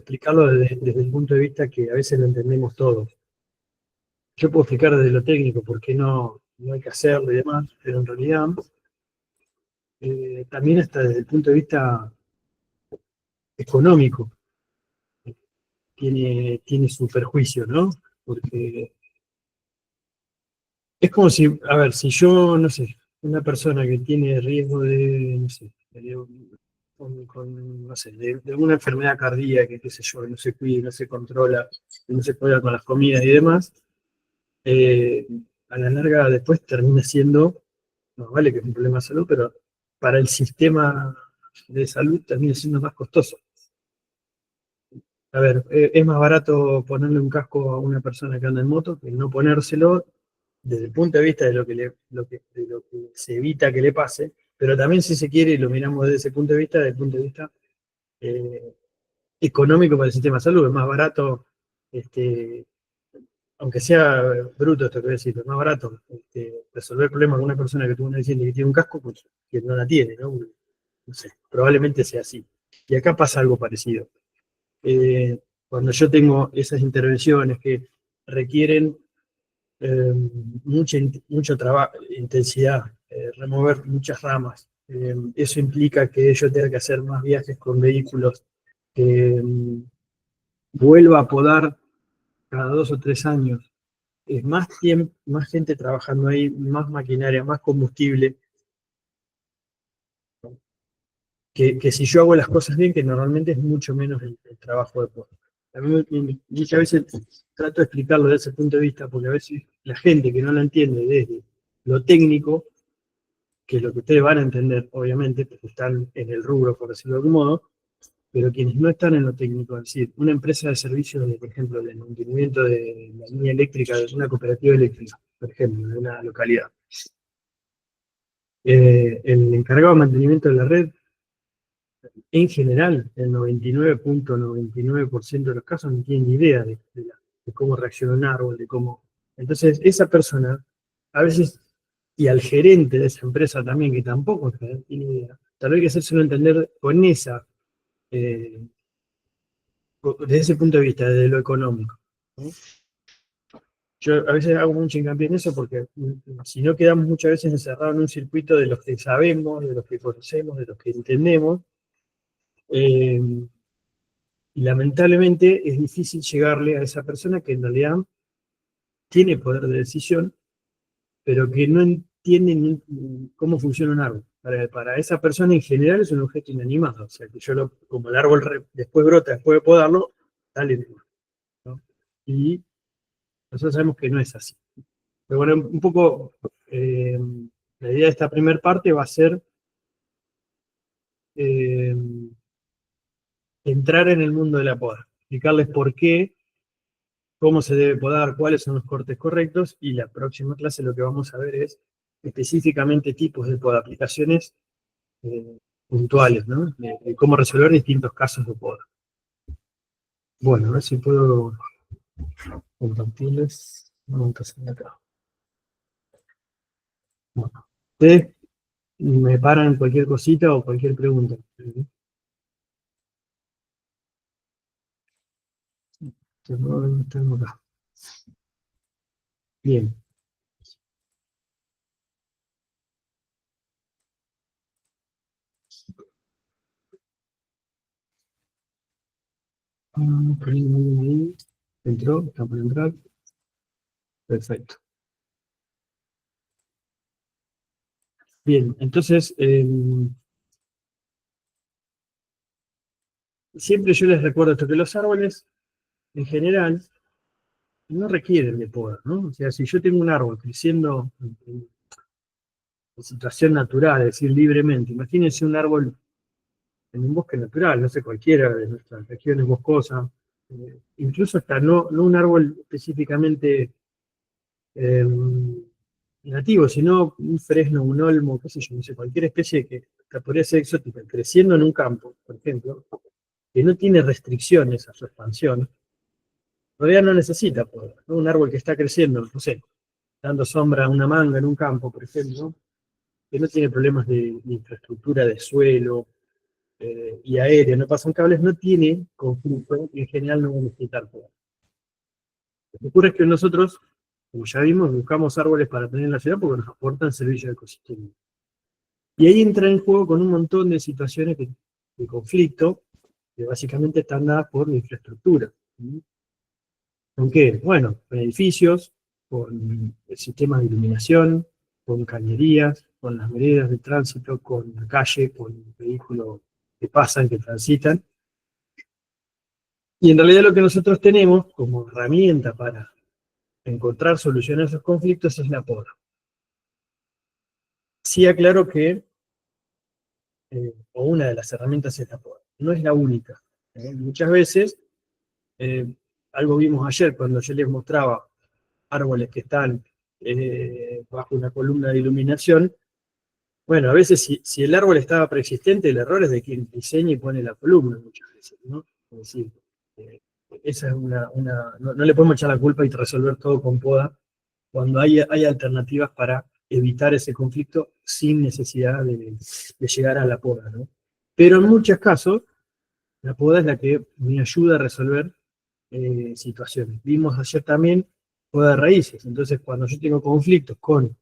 explicarlo desde el punto de vista que a veces lo entendemos todos. Yo puedo explicar desde lo técnico por qué no hay que hacerlo y demás, pero en realidad también hasta desde el punto de vista económico tiene su perjuicio, ¿no? Porque es como si, a ver, si yo, no sé, una persona que tiene riesgo de, no sé, no sé, de una enfermedad cardíaca, qué sé yo, que no se cuide, no se controla, que no se cuida con las comidas y demás, eh, a la larga después termina siendo, no vale que es un problema de salud, pero para el sistema de salud termina siendo más costoso. A ver, es más barato ponerle un casco a una persona que anda en moto que no ponérselo desde el punto de vista de de lo que se evita que le pase, pero también si se quiere, y lo miramos desde ese punto de vista, desde el punto de vista eh, económico para el sistema de salud, es más barato, aunque sea bruto esto que voy a decir, es más barato resolver problemas con una persona que tuvo un accidente y que tiene un casco, pues que no la tiene, ¿no? No sé, probablemente sea así. Y acá pasa algo parecido. Eh, Cuando yo tengo esas intervenciones que requieren mucho trabajo, intensidad, remover muchas ramas. Eso implica que yo tenga que hacer más viajes con vehículos, que vuelva a podar cada 2 o 3 años. Es más tiempo, más gente trabajando ahí, más maquinaria, más combustible, que si yo hago las cosas bien, que normalmente es mucho menos el trabajo de poda. A mí muchas veces trato de explicarlo desde ese punto de vista, porque a veces la gente que no lo entiende desde lo técnico, que es lo que ustedes van a entender, obviamente, porque están en el rubro, por decirlo de algún modo, pero quienes no están en lo técnico, es decir, una empresa de servicios, por ejemplo, del mantenimiento de la línea eléctrica de una cooperativa eléctrica, por ejemplo, de una localidad. El encargado de mantenimiento de la red, en general, el 99.99% de los casos no tiene ni idea de cómo reacciona un árbol, de cómo... Entonces, esa persona, a veces, y al gerente de esa empresa también, que tampoco tiene idea, tal vez hay que hacérselo entender con eh, desde ese punto de vista, desde lo económico, ¿no? Yo a veces hago mucho hincapié en eso porque si no quedamos muchas veces encerrados en un circuito de los que sabemos, de los que conocemos, de los que entendemos, eh, y lamentablemente es difícil llegarle a esa persona que en realidad tiene poder de decisión, pero que no entiende cómo funciona un árbol. Para esa persona en general es un objeto inanimado, o sea que como el árbol después brota, después de podarlo, dale, ¿no? Y nosotros sabemos que no es así. Pero bueno, un poco la idea de esta primera parte va a ser eh, entrar en el mundo de la poda, explicarles por qué, cómo se debe podar, cuáles son los cortes correctos, y la próxima clase lo que vamos a ver es específicamente tipos de poda, aplicaciones puntuales, ¿no? De cómo resolver distintos casos de poda. Bueno, a ver si puedo compartirles. Vamos a hacer acá. Bueno, ustedes me paran cualquier cosita o cualquier pregunta. Tengo acá. Bien. Entró, está por entrar. Perfecto. Bien, entonces, siempre yo les recuerdo esto, que los árboles, en general, no requieren de poda, ¿no? O sea, si yo tengo un árbol creciendo en situación natural, es decir, libremente, imagínense un árbol en un bosque natural, no sé, cualquiera de nuestras regiones boscosas, incluso hasta no un árbol específicamente eh, nativo, sino un fresno, un olmo, qué sé yo, no sé, cualquier especie que podría ser exótica, creciendo en un campo, por ejemplo, que no tiene restricciones a su expansión, en realidad no necesita poda, ¿no? Un árbol que está creciendo, no sé, dando sombra a una manga en un campo, por ejemplo, que no tiene problemas de infraestructura de suelo, y aérea, no pasan cables, no tiene conflicto y en general no va a necesitar poda. Lo que ocurre es que nosotros, como ya vimos, buscamos árboles para tener en la ciudad porque nos aportan servicios de ecosistema. Y ahí entra en juego con un montón de situaciones de conflicto que básicamente están dadas por la infraestructura. ¿Con qué? Bueno, con edificios, con sistemas de iluminación, con cañerías, con las veredas de tránsito, con la calle, con vehículos que pasan, que transitan. Y en realidad lo que nosotros tenemos como herramienta para encontrar soluciones a esos conflictos es la poda. Sí aclaro que, o una de las herramientas es la poda, no es la única. Muchas veces, eh, algo vimos ayer cuando yo les mostraba árboles que están bajo una columna de iluminación. Bueno, a veces si el árbol estaba preexistente, el error es de quien diseña y pone la columna muchas veces, ¿no? Es decir, eh, esa es no le podemos echar la culpa y resolver todo con poda cuando hay alternativas para evitar ese conflicto sin necesidad de llegar a la poda, ¿no? Pero en muchos casos, la poda es la que me ayuda a resolver situaciones. Vimos ayer también poda de raíces, entonces cuando yo tengo conflictos con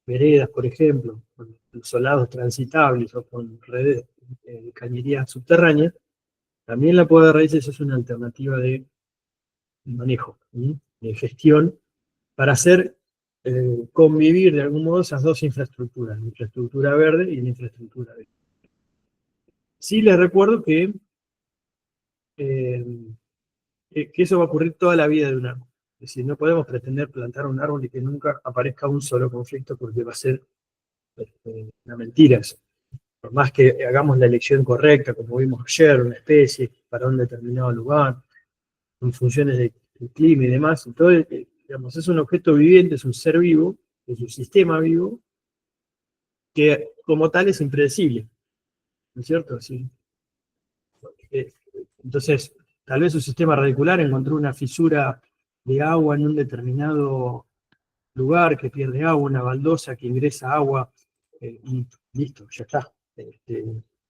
veredas, por ejemplo, con los solados transitables o con redes de cañerías subterráneas, también la poda de raíces es una alternativa de manejo, de gestión, para hacer convivir de algún modo esas dos infraestructuras, la infraestructura verde y la infraestructura verde. Sí les recuerdo eh, que eso va a ocurrir toda la vida de un árbol. Es decir, no podemos pretender plantar un árbol y que nunca aparezca un solo conflicto porque va a ser una mentira eso. Por más que hagamos la elección correcta, como vimos ayer, una especie para un determinado lugar, en funciones del clima y demás, entonces, digamos, es un objeto viviente, es un ser vivo, es un sistema vivo, que como tal es impredecible, ¿no es cierto? Sí. Eh, Entonces, tal vez su sistema radicular encontró una fisura de agua en un determinado lugar que pierde agua, una baldosa que ingresa agua, y listo, ya está. Este,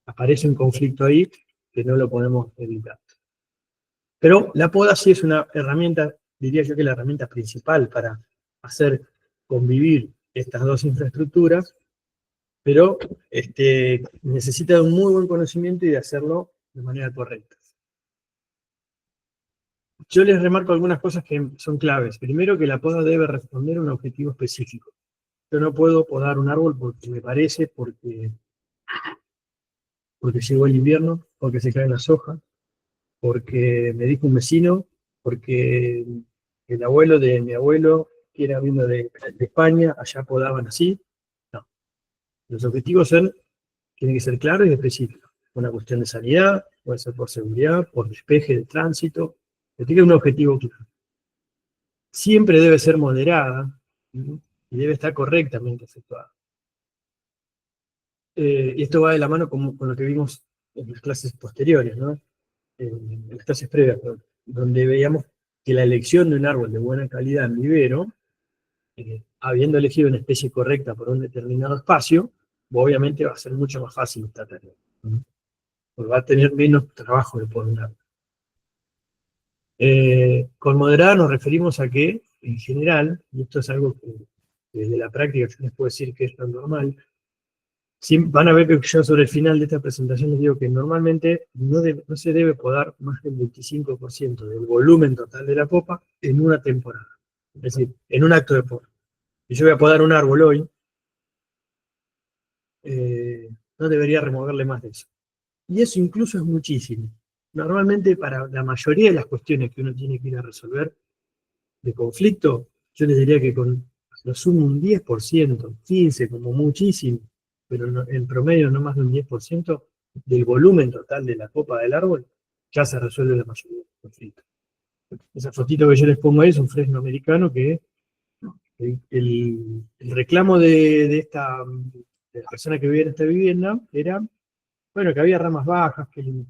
aparece un conflicto ahí que no lo podemos evitar. Pero la poda sí es una herramienta, diría yo que la herramienta principal para hacer convivir estas dos infraestructuras, pero necesita de un muy buen conocimiento y de hacerlo de manera correcta. Yo les remarco algunas cosas que son claves. Primero, que la poda debe responder a un objetivo específico. Yo no puedo podar un árbol porque me parece, porque llegó el invierno, porque se caen las hojas, porque me dijo un vecino, porque el abuelo de mi abuelo, que era vino de España, allá podaban así. No. Los objetivos tienen que ser claros y específicos. Una cuestión de sanidad, puede ser por seguridad, por despeje de tránsito, pero tiene un objetivo claro. Siempre debe ser moderada, ¿sí? Y debe estar correctamente efectuada. Y esto va de la mano con lo que vimos en las clases posteriores, ¿no? En las clases previas, donde veíamos que la elección de un árbol de buena calidad en vivero, habiendo elegido una especie correcta por un determinado espacio, obviamente va a ser mucho más fácil esta tarea, ¿no? Porque va a tener menos trabajo de poner un árbol. Con moderada nos referimos a que, en general, y esto es algo que desde la práctica yo les puedo decir que es tan normal, van a ver que yo sobre el final de esta presentación les digo que normalmente no se debe podar más del 25% del volumen total de la copa en una temporada. Es decir, en un acto de poda. Si yo voy a podar un árbol hoy, no debería removerle más de eso. Y eso incluso es muchísimo. Normalmente para la mayoría de las cuestiones que uno tiene que ir a resolver de conflicto, yo les diría que con lo sumo un 10%, 15% como muchísimo, pero en promedio no más de un 10% del volumen total de la copa del árbol, ya se resuelve la mayoría de los conflictos. Esa fotito que yo les pongo ahí es un fresno americano que el reclamo de la persona que vivía en esta vivienda era, bueno, que había ramas bajas que le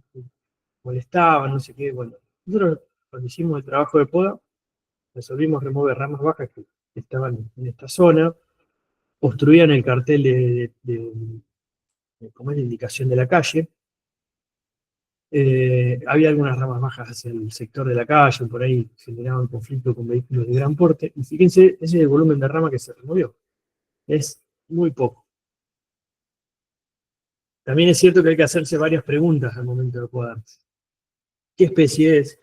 molestaban, no sé qué, bueno. Nosotros cuando hicimos el trabajo de poda, resolvimos remover ramas bajas que estaban en esta zona, obstruían el cartel como es la indicación de la calle, Había algunas ramas bajas hacia el sector de la calle, por ahí generaban conflicto con vehículos de gran porte. Y fíjense, ese es el volumen de rama que se removió. Es muy poco. También es cierto que hay que hacerse varias preguntas al momento de podar. ¿Qué especie es?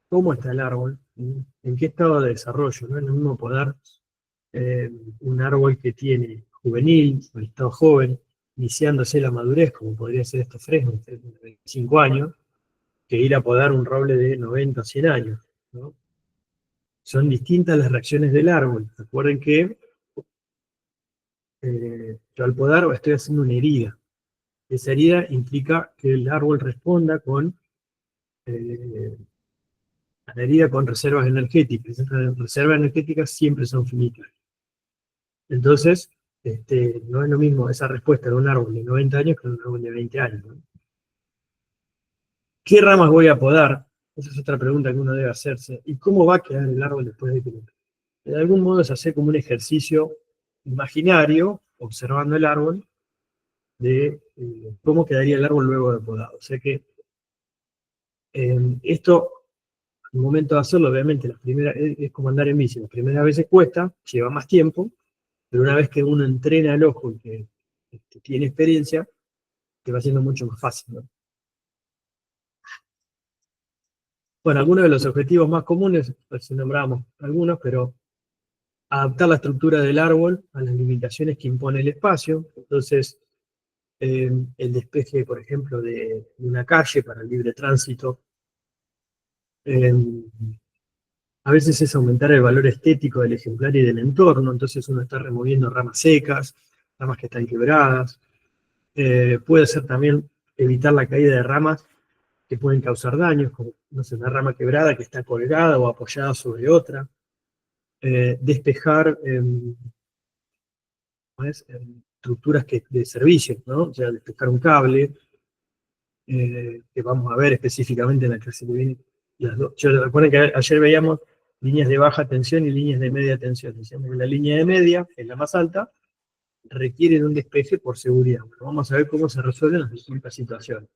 ¿Cómo está el árbol? ¿En qué estado de desarrollo? No es lo mismo podar un árbol que tiene juvenil, o estado joven, iniciándose la madurez, como podría ser estos fresnos de 25 años, que ir a podar un roble de 90 o 100 años, ¿no? Son distintas las reacciones del árbol. Recuerden que yo al podar estoy haciendo una herida. Esa herida implica que el árbol responda con a la herida con reservas energéticas. Esas reservas energéticas siempre son finitas. Entonces, no es lo mismo esa respuesta de un árbol de 90 años que de un árbol de 20 años, ¿no? ¿Qué ramas voy a podar? Esa es otra pregunta que uno debe hacerse. ¿Y cómo va a quedar el árbol después de que lo... De algún modo es hacer como un ejercicio imaginario, observando el árbol, de cómo quedaría el árbol luego de podado. O sea que esto, al momento de hacerlo, obviamente, es como andar en bici. Las primeras veces cuesta, lleva más tiempo, pero una vez que uno entrena el ojo y que tiene experiencia, te va siendo mucho más fácil, ¿no? Bueno, algunos de los objetivos más comunes, pues nombrábamos algunos, pero adaptar la estructura del árbol a las limitaciones que impone el espacio. Entonces, el despeje, por ejemplo, de una calle para el libre tránsito. Eh, a veces es aumentar el valor estético del ejemplar y del entorno, entonces uno está removiendo ramas secas, ramas que están quebradas. Puede ser también evitar la caída de ramas que pueden causar daños, como no sé, una rama quebrada que está colgada o apoyada sobre otra. Despejar estructuras de servicio, ¿no? O sea, despejar un cable, que vamos a ver específicamente en la clase que viene. Yo recuerden que ayer veíamos líneas de baja tensión y líneas de media tensión. Decíamos que la línea de media, que es la más alta, requiere de un despeje por seguridad. Bueno, vamos a ver cómo se resuelven las distintas situaciones.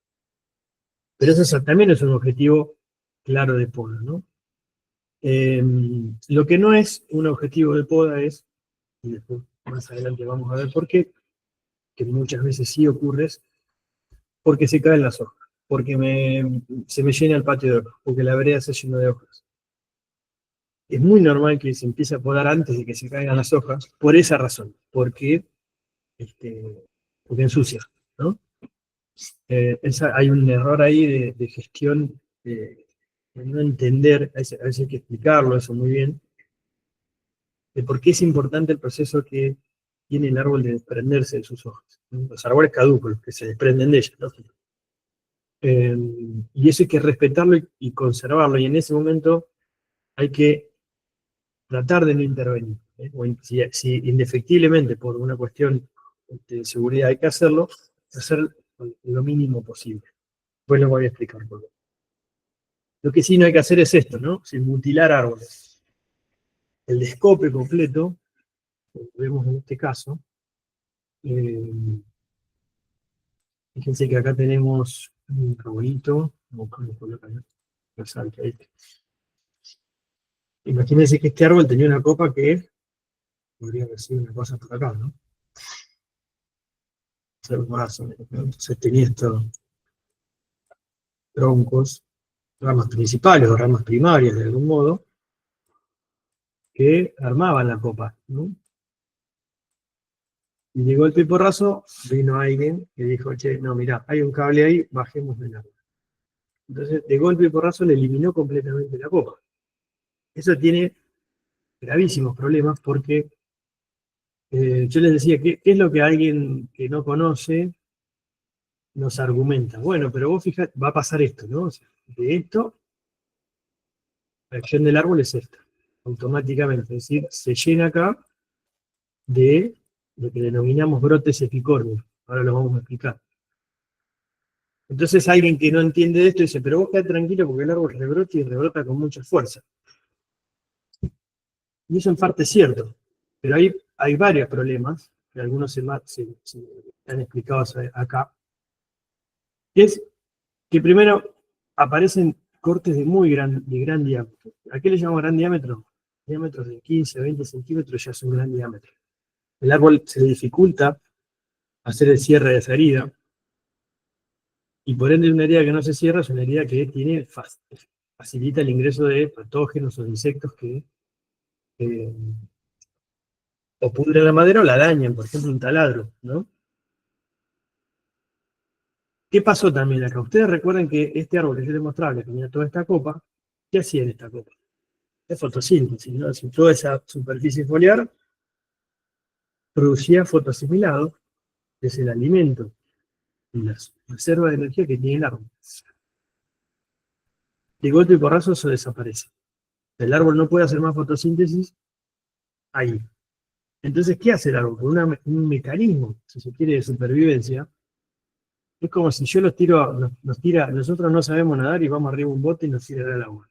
Pero eso también es un objetivo claro de poda, ¿no? Lo que no es un objetivo de poda es, y después más adelante vamos a ver por qué, que muchas veces sí ocurre, es porque se caen las hojas, porque se me llena el patio de hojas, porque la vereda se llena de hojas. Es muy normal que se empiece a podar antes de que se caigan las hojas, por esa razón, este, porque ensucia, ¿no? Hay un error ahí de gestión, de no entender, a veces hay que explicarlo eso muy bien, de por qué es importante el proceso que tiene el árbol de desprenderse de sus hojas, ¿no? Los árboles caducos, los que se desprenden de ellas, ¿no? Y eso hay que respetarlo y conservarlo, y en ese momento hay que tratar de no intervenir, ¿eh? O si indefectiblemente por una cuestión de seguridad hay que hacerlo, hacer lo mínimo posible. Después lo voy a explicar por qué. Lo que sí no hay que hacer es esto, ¿no? Sin mutilar árboles. El descope completo, como vemos en este caso, eh, fíjense que acá tenemos un arbolito, vamos a colocar, resalta este. Imagínense que este árbol tenía una copa que podría recibir una cosa por acá, ¿no? Más o menos, ¿no? Entonces tenía estos troncos, ramas principales o ramas primarias de algún modo, que armaban la copa, ¿no? Y de golpe y porrazo vino alguien que dijo, che, no, mirá, hay un cable ahí, bajemos del árbol. Entonces, de golpe y porrazo le eliminó completamente la copa. Eso tiene gravísimos problemas porque yo les decía, ¿qué es lo que alguien que no conoce nos argumenta? Bueno, pero vos fijate, va a pasar esto, ¿no? O sea, de esto, la acción del árbol es esta, automáticamente. Es decir, se llena acá de lo que denominamos brotes epicornios. Ahora lo vamos a explicar. Entonces alguien que no entiende de esto dice, pero vos quedate tranquilo porque el árbol rebrota y rebrota con mucha fuerza. Y eso en parte es cierto, pero hay varios problemas, que algunos se han explicado acá, que es que primero aparecen cortes de de gran diámetro. ¿A qué le llamamos gran diámetro? Diámetros de 15, 20 centímetros ya es un gran diámetro. El árbol se le dificulta hacer el cierre de esa herida, y por ende una herida que no se cierra es una herida que facilita el ingreso de patógenos o de insectos que eh, o pudren la madera o la dañan, por ejemplo un taladro, ¿no? ¿Qué pasó también acá? Ustedes recuerden que este árbol que yo les mostraba, que tenía toda esta copa, ¿qué hacía en esta copa? Es fotosíntesis, ¿no? Si toda esa superficie foliar producía fotoasimilado, que es el alimento y las reservas de energía que tiene el árbol. De golpe y porrazo eso desaparece. El árbol no puede hacer más fotosíntesis ahí. Entonces, ¿qué hace el árbol? Con un mecanismo, si se quiere, de supervivencia. Es como si yo los tiro, nos tira, nosotros no sabemos nadar y vamos arriba de un bote y nos tira al agua.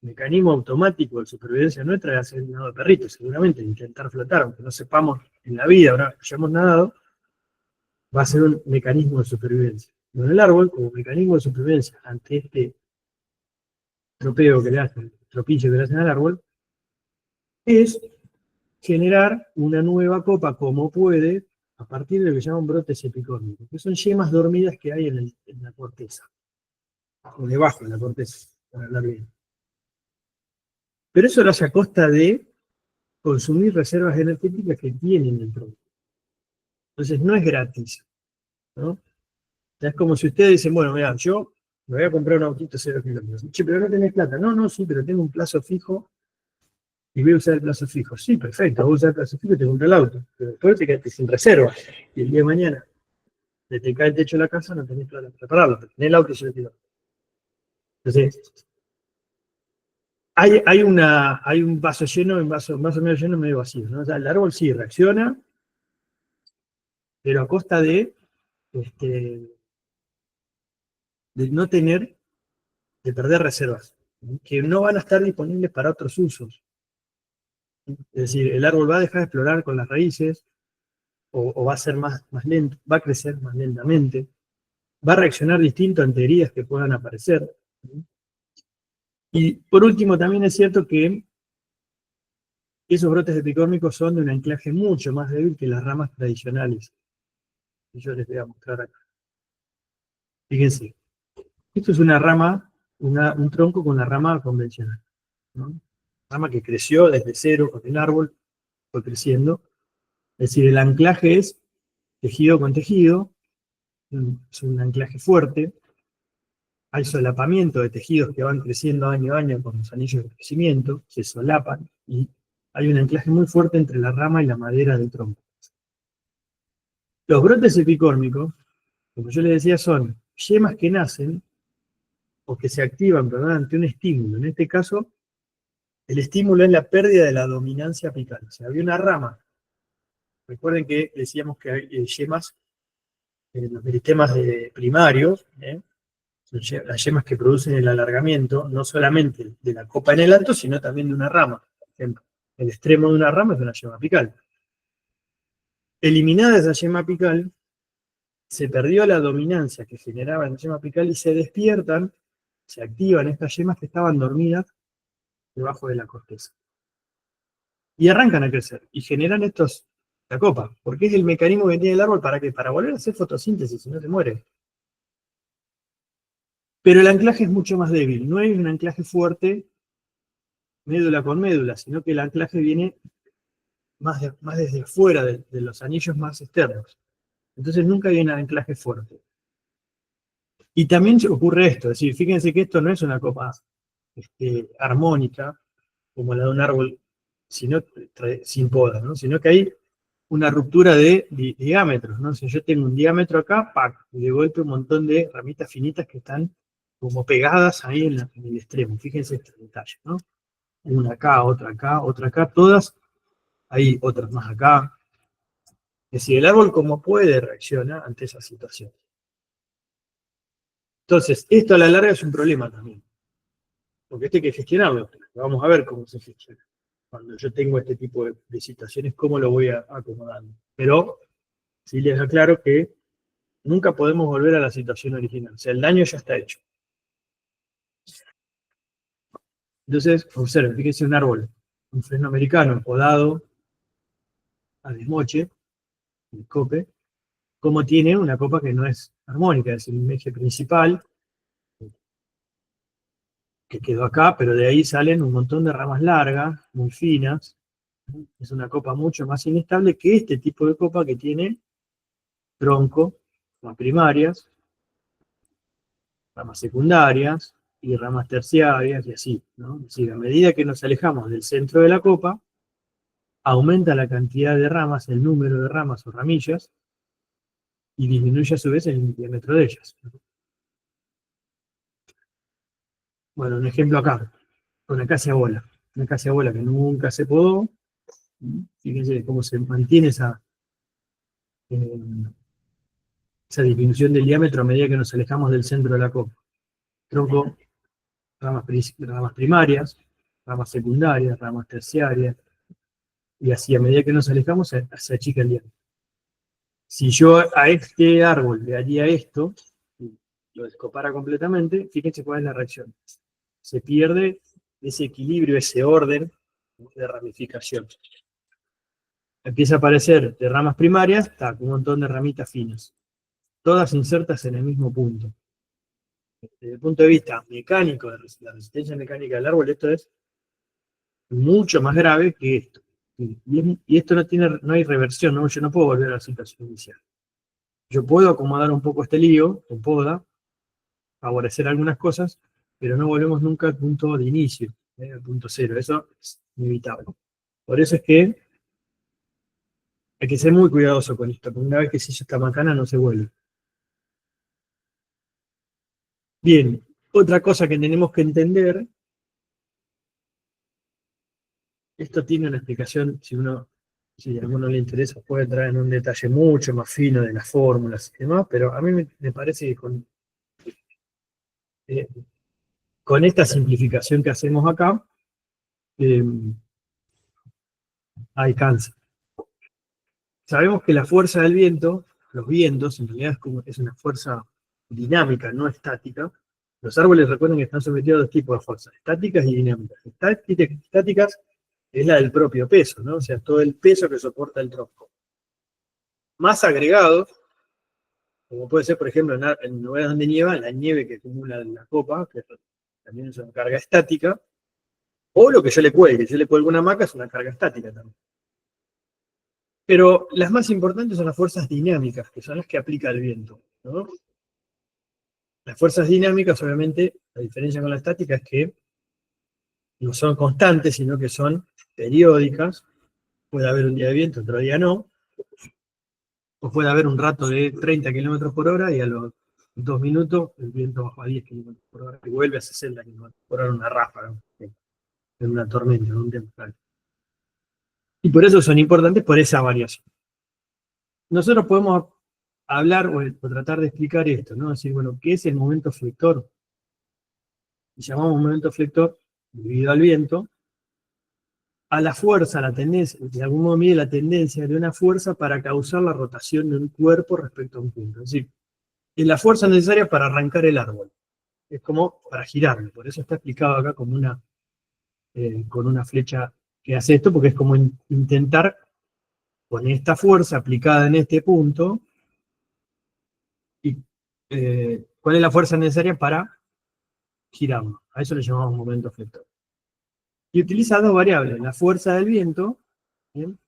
El mecanismo automático de supervivencia nuestra es hacer un nado de perrito, seguramente, intentar flotar, aunque no sepamos en la vida, ahora ya hemos nadado, va a ser un mecanismo de supervivencia. Pero el árbol, como mecanismo de supervivencia ante este tropeo que le hacen, tropillo que le hacen al árbol, es generar una nueva copa como puede a partir de lo que llaman brotes epicórmicos, que son yemas dormidas que hay en la corteza, o debajo de la corteza, para hablar bien. Pero eso lo hace a costa de consumir reservas energéticas que tienen el tronco. Entonces no es gratis, ¿no? Es como si ustedes dicen, bueno, mira, yo me voy a comprar un autito 0 kilómetros. Che, pero no tenés plata. No, no, sí, pero tengo un plazo fijo y voy a usar el plazo fijo. Sí, perfecto, voy a usar el plazo fijo y te compro el auto. Pero después te quedaste sin reserva. Y el día de mañana te cae el techo de la casa, no tenés plata para repararlo. Pero tenés el auto y 0 kilómetros. Entonces, hay un vaso lleno y un vaso más o menos lleno, medio vacío, ¿no? O sea, el árbol sí reacciona, pero a costa este, de no tener, de perder reservas, ¿no? Que no van a estar disponibles para otros usos. Es decir, el árbol va a dejar de explorar con las raíces, o va a ser más lento, va a crecer más lentamente, va a reaccionar distinto ante heridas que puedan aparecer. Y por último, también es cierto que esos brotes epicórmicos son de un anclaje mucho más débil que las ramas tradicionales. Y yo les voy a mostrar acá. Fíjense, esto es una rama, un tronco con la rama convencional, ¿no? Rama que creció desde cero con el árbol, fue creciendo. Es decir, el anclaje es tejido con tejido, es un anclaje fuerte, hay solapamiento de tejidos que van creciendo año a año con los anillos de crecimiento, se solapan, y hay un anclaje muy fuerte entre la rama y la madera del tronco. Los brotes epicórmicos, como yo les decía, son yemas que nacen o que se activan, perdón, ante un estímulo. En este caso, el estímulo es la pérdida de la dominancia apical. O sea, había una rama. Recuerden que decíamos que hay yemas, los meristemas primarios, son las yemas que producen el alargamiento, no solamente de la copa en el alto, sino también de una rama. Por ejemplo, el extremo de una rama es una yema apical. Eliminada esa yema apical, se perdió la dominancia que generaba en la yema apical y se despiertan, se activan estas yemas que estaban dormidas debajo de la corteza. Y arrancan a crecer y generan la copa, porque es el mecanismo que tiene el árbol para que para volver a hacer fotosíntesis, si no se muere. Pero el anclaje es mucho más débil, no hay un anclaje fuerte médula con médula, sino que el anclaje viene más desde afuera de los anillos más externos. Entonces nunca hay un anclaje fuerte. Y también ocurre esto, es decir, fíjense que esto no es una copa armónica, como la de un árbol sin poda, ¿no? Sino que hay una ruptura de diámetros, ¿no? Si yo tengo un diámetro acá, ¡pac! Y de golpe un montón de ramitas finitas que están como pegadas ahí en el extremo. Fíjense este detalle, ¿no? Una acá, otra acá, todas, hay otras más acá. Es decir, el árbol como puede reacciona ante esa situación. Entonces, esto a la larga es un problema también, porque esto hay que gestionarlo. Vamos a ver cómo se gestiona. Cuando yo tengo este tipo de situaciones, cómo lo voy acomodando. Pero sí les aclaro que nunca podemos volver a la situación original. O sea, el daño ya está hecho. Entonces, observen, fíjense un árbol, un fresno americano podado a desmoche, el cope, como tiene una copa que no es armónica, es el eje principal, que quedó acá, pero de ahí salen un montón de ramas largas, muy finas. Es una copa mucho más inestable que este tipo de copa que tiene tronco, ramas primarias, ramas secundarias y ramas terciarias y así, ¿no? Es decir, a medida que nos alejamos del centro de la copa, aumenta la cantidad de ramas, el número de ramas o ramillas, y disminuye a su vez el diámetro de ellas. Bueno, un ejemplo acá, con acacia bola. Una acacia bola que nunca se podó. Fíjense cómo se mantiene eh, esa disminución del diámetro a medida que nos alejamos del centro de la copa. Tronco, ramas primarias, ramas secundarias, ramas terciarias, y así a medida que nos alejamos se achica el diámetro. Si yo a este árbol le haría esto, lo descopara completamente, fíjense cuál es la reacción. Se pierde ese equilibrio, ese orden de ramificación. Empieza a aparecer de ramas primarias, un montón de ramitas finas, todas insertas en el mismo punto. Desde el punto de vista mecánico, de la resistencia mecánica del árbol, esto es mucho más grave que esto. Y esto no hay reversión, ¿no? Yo no puedo volver a la situación inicial. Yo puedo acomodar un poco este lío con poda, favorecer algunas cosas, pero no volvemos nunca al punto de inicio, al punto cero. Eso es inevitable. Por eso es que hay que ser muy cuidadoso con esto, porque una vez que se hizo esta macana no se vuelve. Bien, otra cosa que tenemos que entender, esto tiene una explicación, si a alguno le interesa, puede entrar en un detalle mucho más fino de las fórmulas y demás, pero a mí me parece que eh, con esta simplificación que hacemos acá, eh, alcanza. Sabemos que la fuerza del viento, los vientos, en realidad es una fuerza dinámica, no estática. Los árboles, recuerden que están sometidos a dos tipos de fuerzas, estáticas y dinámicas. Estáticas es la del propio peso, ¿no? O sea, todo el peso que soporta el tronco. Más agregados, como puede ser, por ejemplo, en lugares donde nieva, la nieve que acumula la copa, que también es una carga estática, o lo que yo le cuelgo una hamaca, es una carga estática también. Pero las más importantes son las fuerzas dinámicas, que son las que aplica el viento, ¿no? Las fuerzas dinámicas, obviamente, la diferencia con la estática es que no son constantes, sino que son periódicas. Puede haber un día de viento, otro día no. O puede haber un rato de 30 kilómetros por hora y a los 2 minutos el viento baja a 10 kilómetros por hora y vuelve a 60 kilómetros por hora, una ráfaga, en una tormenta, en un temporal. Y por eso son importantes por esa variación. Nosotros podemos hablar o tratar de explicar esto, ¿no? Decir, bueno, ¿qué es el momento flector? Y llamamos momento flector, debido al viento, a la fuerza, a la tendencia, de algún modo mide la tendencia de una fuerza para causar la rotación de un cuerpo respecto a un punto. Es decir, es la fuerza necesaria para arrancar el árbol. Es como para girarlo. Por eso está explicado acá como con una flecha que hace esto, porque es como intentar, con esta fuerza aplicada en este punto, y cuál es la fuerza necesaria para girarlo. A eso le llamamos momento flector. Y utiliza dos variables, la fuerza del viento, ¿bien?,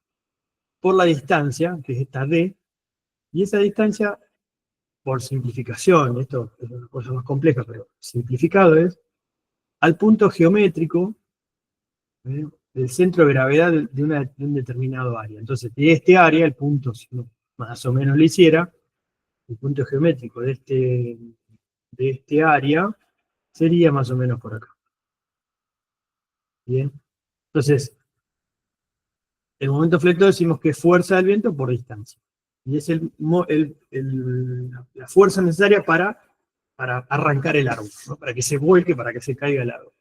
por la distancia, que es esta d, y esa distancia, por simplificación, esto es una cosa más compleja, pero simplificado es, al punto geométrico, ¿eh?, del centro de gravedad de un determinado área. Entonces, de este área, el punto, si uno más o menos lo hiciera, el punto geométrico de este área sería más o menos por acá. Bien. Entonces, el momento flector decimos que es fuerza del viento por distancia. Y es la fuerza necesaria para arrancar el árbol, ¿no?, para que se vuelque, para que se caiga el árbol.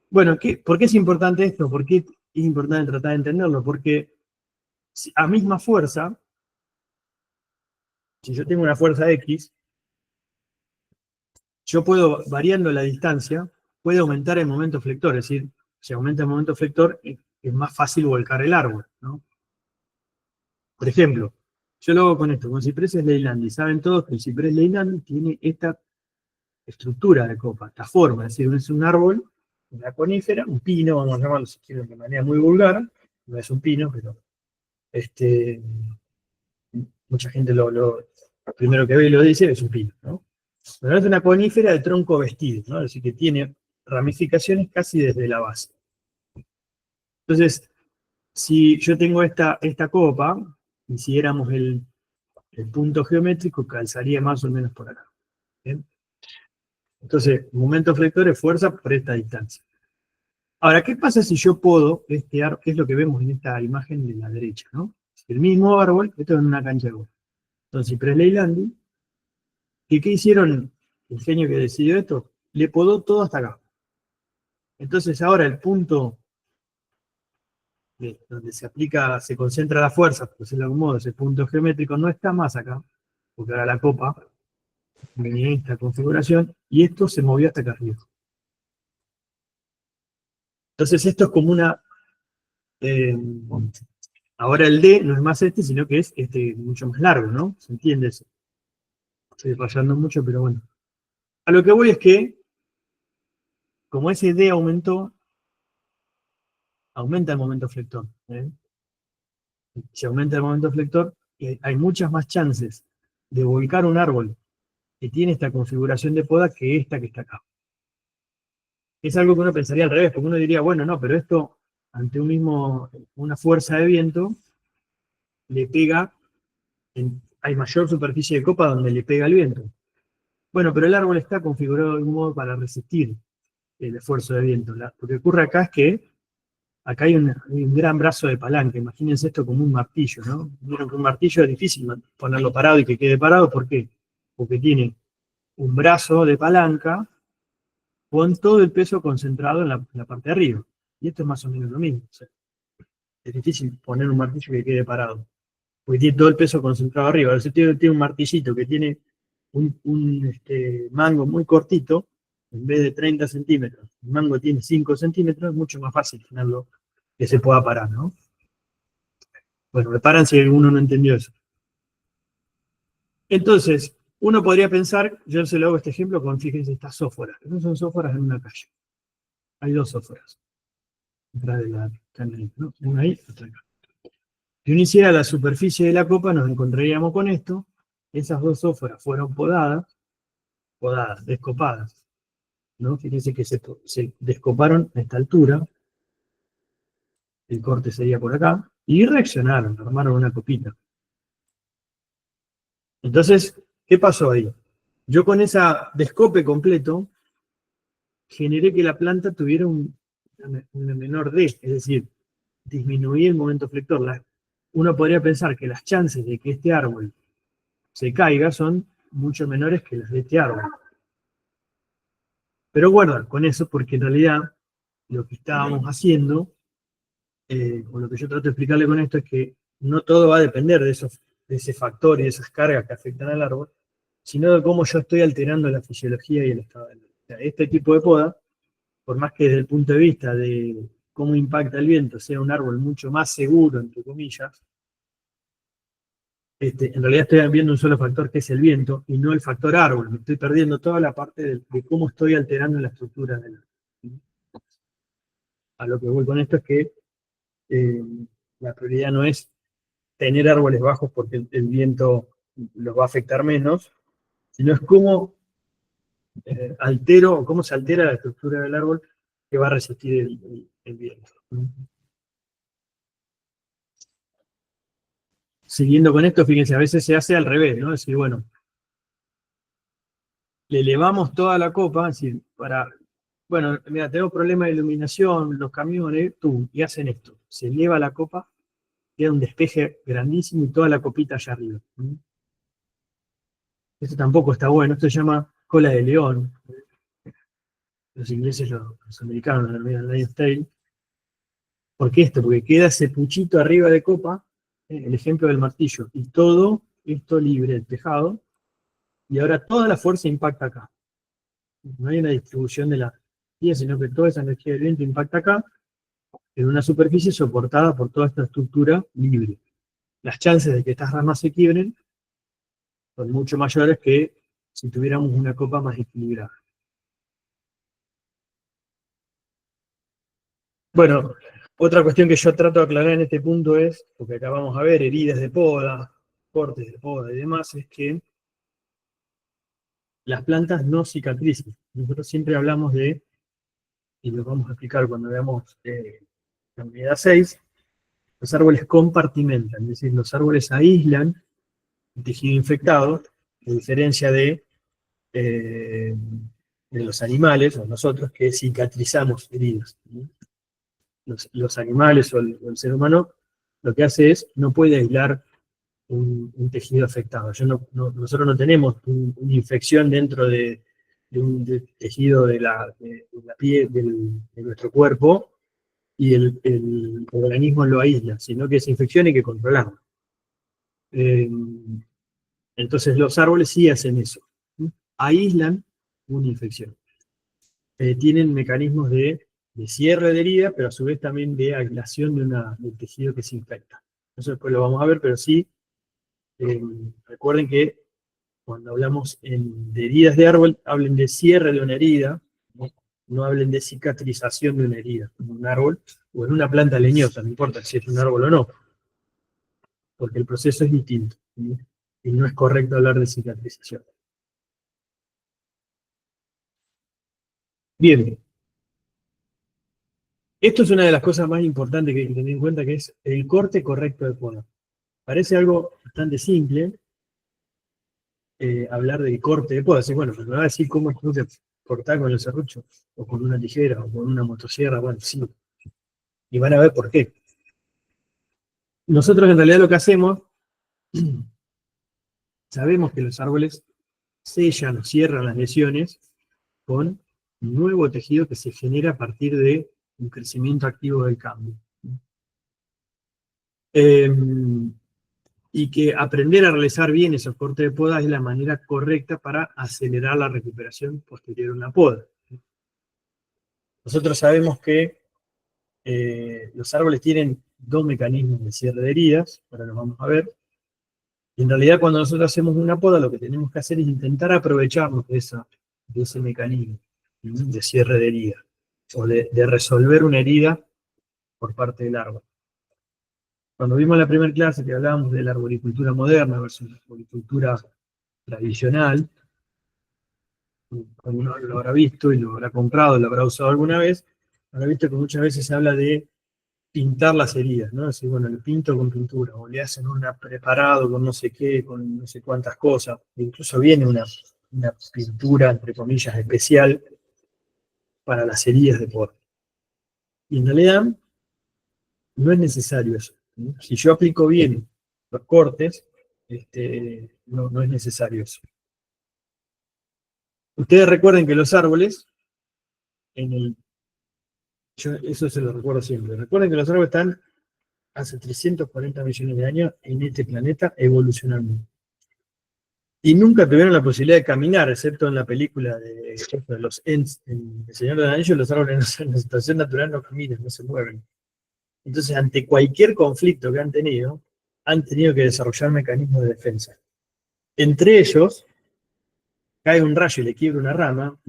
Bueno, ¿por qué es importante esto? ¿Por qué es importante tratar de entenderlo? Porque a misma fuerza, Si yo tengo una fuerza X, yo puedo, variando la distancia, puede aumentar el momento flector, es decir, si aumenta el momento flector, es más fácil volcar el árbol, ¿no? Por ejemplo, yo lo hago con esto, con cipreses Leyland, y saben todos que el ciprés Leyland tiene esta estructura de copa, esta forma, es decir, es un árbol, una conífera, un pino, vamos a llamarlo si quieren de manera muy vulgar, no es un pino, pero mucha gente lo primero que ve y lo dice es un pino, ¿no? Pero es una conífera de tronco vestido, ¿no? Es decir, que tiene ramificaciones casi desde la base. Entonces, si yo tengo esta copa, y si éramos el punto geométrico, calzaría más o menos por acá. ¿Bien? Entonces, momento flector es fuerza por esta distancia. Ahora, ¿qué pasa si yo podo este árbol? ¿Qué es lo que vemos en esta imagen de la derecha, ¿no? El mismo árbol, esto es en una cancha de golf. Entonces, Presley Landy, ¿y qué hicieron el genio que decidió esto? Le podó todo hasta acá. Entonces, ahora el punto donde se aplica, se concentra la fuerza, por decirlo de algún modo, ese punto geométrico no está más acá, porque ahora la copa venía en esta configuración, y esto se movió hasta acá arriba. Entonces esto es como una... ahora el D no es más este, sino que es este mucho más largo, ¿no? ¿Se entiende eso? Estoy rayando mucho, pero bueno. A lo que voy es que, como ese D aumentó, aumenta el momento flector. Si aumenta el momento flector, hay muchas más chances de volcar un árbol que tiene esta configuración de poda que esta que está acá. Es algo que uno pensaría al revés, porque uno diría, bueno, no, pero esto, ante una fuerza de viento, le pega, hay mayor superficie de copa donde le pega el viento. Bueno, pero el árbol está configurado de algún modo para resistir el esfuerzo de viento. Lo que ocurre acá es que acá hay un gran brazo de palanca. Imagínense esto como un martillo, ¿no? Vieron que un martillo es difícil ponerlo parado y que quede parado. ¿Por qué? Porque tiene un brazo de palanca con todo el peso concentrado en la parte de arriba. Y esto es más o menos lo mismo. O sea, es difícil poner un martillo que quede parado, porque tiene todo el peso concentrado arriba. Si usted tiene un martillito que tiene un mango muy cortito, en vez de 30 centímetros, el mango tiene 5 centímetros, es mucho más fácil tenerlo que se pueda parar, ¿no? Bueno, me paran si alguno no entendió eso. Entonces, uno podría pensar, yo se lo hago este ejemplo con, fíjense, estas sóforas. No son sóforas en una calle. Hay dos sóforas. Detrás de la canal, ¿no? Una ahí, otra acá. Si uno hiciera la superficie de la copa, nos encontraríamos con esto. Esas dos sóforas fueron podadas, descopadas, ¿no? Fíjense que se descoparon a esta altura, el corte sería por acá, y reaccionaron, armaron una copita. Entonces, ¿qué pasó ahí? Yo con esa descope completo, generé que la planta tuviera una menor D, es decir, disminuí el momento flector. Uno podría pensar que las chances de que este árbol se caiga son mucho menores que las de este árbol. Pero guarda con eso, porque en realidad lo que estábamos haciendo, o lo que yo trato de explicarle con esto, es que no todo va a depender de ese factor y de esas cargas que afectan al árbol, sino de cómo yo estoy alterando la fisiología y el estado del árbol. O sea, este tipo de poda, por más que desde el punto de vista de cómo impacta el viento sea un árbol mucho más seguro, entre comillas, en realidad estoy viendo un solo factor que es el viento y no el factor árbol. Me estoy perdiendo toda la parte de cómo estoy alterando la estructura del árbol. A lo que voy con esto es que la prioridad no es tener árboles bajos porque el viento los va a afectar menos, sino es cómo altero o cómo se altera la estructura del árbol que va a resistir el viento. Siguiendo con esto, fíjense, a veces se hace al revés, ¿no? Es decir, bueno, le elevamos toda la copa, es decir, bueno, mira, tengo problemas de iluminación, los camiones, y hacen esto. Se eleva la copa, queda un despeje grandísimo y toda la copita allá arriba. Esto tampoco está bueno, esto se llama cola de león. Los ingleses, los americanos lo denominan Lion's Tail. ¿Por qué esto? Porque queda ese puchito arriba de copa, el ejemplo del martillo, y todo esto libre, el tejado, y ahora toda la fuerza impacta acá. No hay una distribución de la energía, sino que toda esa energía del viento impacta acá, en una superficie soportada por toda esta estructura libre. Las chances de que estas ramas se quiebren son mucho mayores que si tuviéramos una copa más equilibrada. Bueno, otra cuestión que yo trato de aclarar en este punto es, porque acá vamos a ver heridas de poda, cortes de poda y demás, es que las plantas no cicatrizan. Nosotros siempre hablamos de, y lo vamos a explicar cuando veamos la unidad 6, los árboles compartimentan, es decir, los árboles aíslan el tejido infectado, a diferencia eh, de los animales, o nosotros, que cicatrizamos heridas. Los animales o el ser humano lo que hace es, no puede aislar un tejido afectado. Nosotros no tenemos una infección dentro de un tejido de la piel, de nuestro cuerpo, y el organismo lo aísla, sino que esa infección hay que controlarla. Entonces los árboles sí hacen eso, ¿sí? Aíslan una infección. Tienen mecanismos de cierre de herida, pero a su vez también de aislación del tejido que se infecta. Eso después lo vamos a ver, pero sí, recuerden que cuando hablamos de heridas de árbol, hablen de cierre de una herida, no hablen de cicatrización de una herida, en un árbol o en una planta leñosa, no importa si es un árbol o no, porque el proceso es distinto, ¿sí? Y no es correcto hablar de cicatrización. Bien, esto es una de las cosas más importantes que hay que tener en cuenta, que es el corte correcto de poda. Parece algo bastante simple hablar del corte de poda. Así, bueno, me va a decir cómo tengo que cortar con el serrucho, o con una tijera, o con una motosierra, bueno, sí. Y van a ver por qué. Nosotros en realidad lo que hacemos, sabemos que los árboles sellan o cierran las lesiones con nuevo tejido que se genera a partir de un crecimiento activo del cambio. Y que aprender a realizar bien esos cortes de poda es la manera correcta para acelerar la recuperación posterior a una poda. Nosotros sabemos que los árboles tienen dos mecanismos de cierre de heridas, ahora lo vamos a ver. Y en realidad cuando nosotros hacemos una poda lo que tenemos que hacer es intentar aprovecharnos de ese mecanismo, ¿sí? De cierre de herida, o de resolver una herida por parte del árbol. Cuando vimos la primera clase que hablábamos de la arboricultura moderna versus la arboricultura tradicional, uno lo habrá visto y lo habrá comprado, lo habrá usado alguna vez, habrá visto que muchas veces se habla de pintar las heridas, ¿no? Es decir, bueno, le pinto con pintura, o le hacen un preparado con no sé qué, con no sé cuántas cosas, e incluso viene una pintura, entre comillas, especial para las heridas de poda. Y en realidad no es necesario eso, ¿sí? Si yo aplico bien los cortes, no es necesario eso. Ustedes recuerden que los árboles, yo eso se lo recuerdo siempre, recuerden que los árboles están hace 340 millones de años en este planeta evolucionando. Y nunca tuvieron la posibilidad de caminar, excepto en la película de los Ents, en El Señor de los Anillos, los árboles en la situación natural no caminan, no se mueven. Entonces, ante cualquier conflicto que han tenido que desarrollar mecanismos de defensa. Entre ellos, cae un rayo y le quiebra una rama,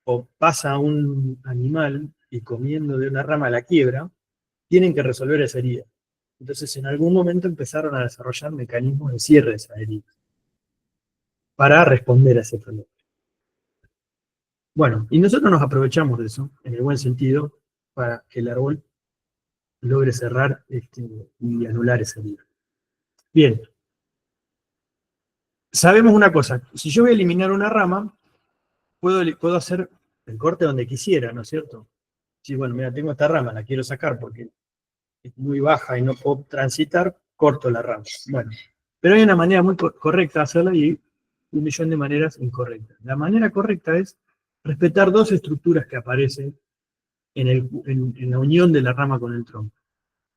o pasa un animal y comiendo de una rama la quiebra, tienen que resolver esa herida. Entonces, en algún momento empezaron a desarrollar mecanismos de cierre de esa herida para responder a ese problema. Bueno, y nosotros nos aprovechamos de eso, en el buen sentido, para que el árbol logre cerrar y anular esa herida. Bien, sabemos una cosa, si yo voy a eliminar una rama, puedo hacer el corte donde quisiera, ¿no es cierto? Si, bueno, mira, tengo esta rama, la quiero sacar porque es muy baja y no puedo transitar, corto la rama. Bueno, pero hay una manera muy correcta de hacerlo y un millón de maneras incorrectas. La manera correcta es respetar dos estructuras que aparecen en la unión de la rama con el tronco,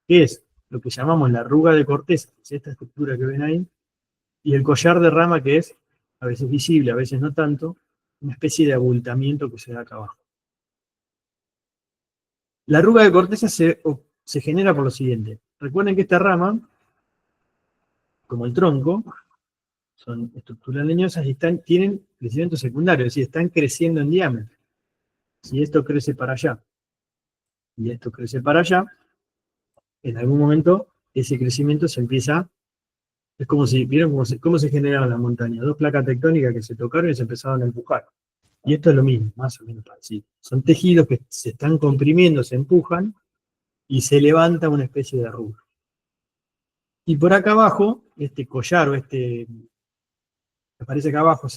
que es lo que llamamos la arruga de corteza, que es esta estructura que ven ahí, Y el collar de rama que es a veces visible, a veces no tanto, una especie de abultamiento que se da acá abajo. La arruga de corteza se genera por lo siguiente. Recuerden que esta rama, como el tronco, son estructuras leñosas y tienen crecimiento secundario, es decir, están creciendo en diámetro. Si esto crece para allá y esto crece para allá, en algún momento ese crecimiento se empieza, es como si, ¿vieron cómo se generaban las montañas? Dos placas tectónicas que se tocaron y se empezaban a empujar. Y esto es lo mismo, más o menos parecido. Son tejidos que se están comprimiendo, se empujan y se levanta una especie de arruga. Y por acá abajo, este collar o me parece acá abajo,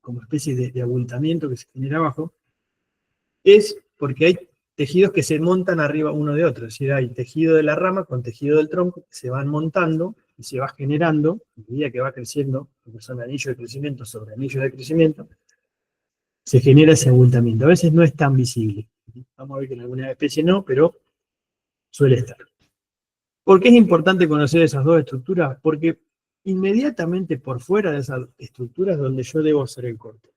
como especie de abultamiento que se genera abajo, es porque hay tejidos que se montan arriba uno de otro. Es decir, hay tejido de la rama con tejido del tronco que se van montando y se va generando, a medida que va creciendo, porque son anillos de crecimiento sobre anillos de crecimiento, se genera ese abultamiento. A veces no es tan visible. Vamos a ver que en alguna especie no, pero suele estar. ¿Por qué es importante conocer esas dos estructuras? Porque inmediatamente por fuera de esas estructuras es donde yo debo hacer el corte.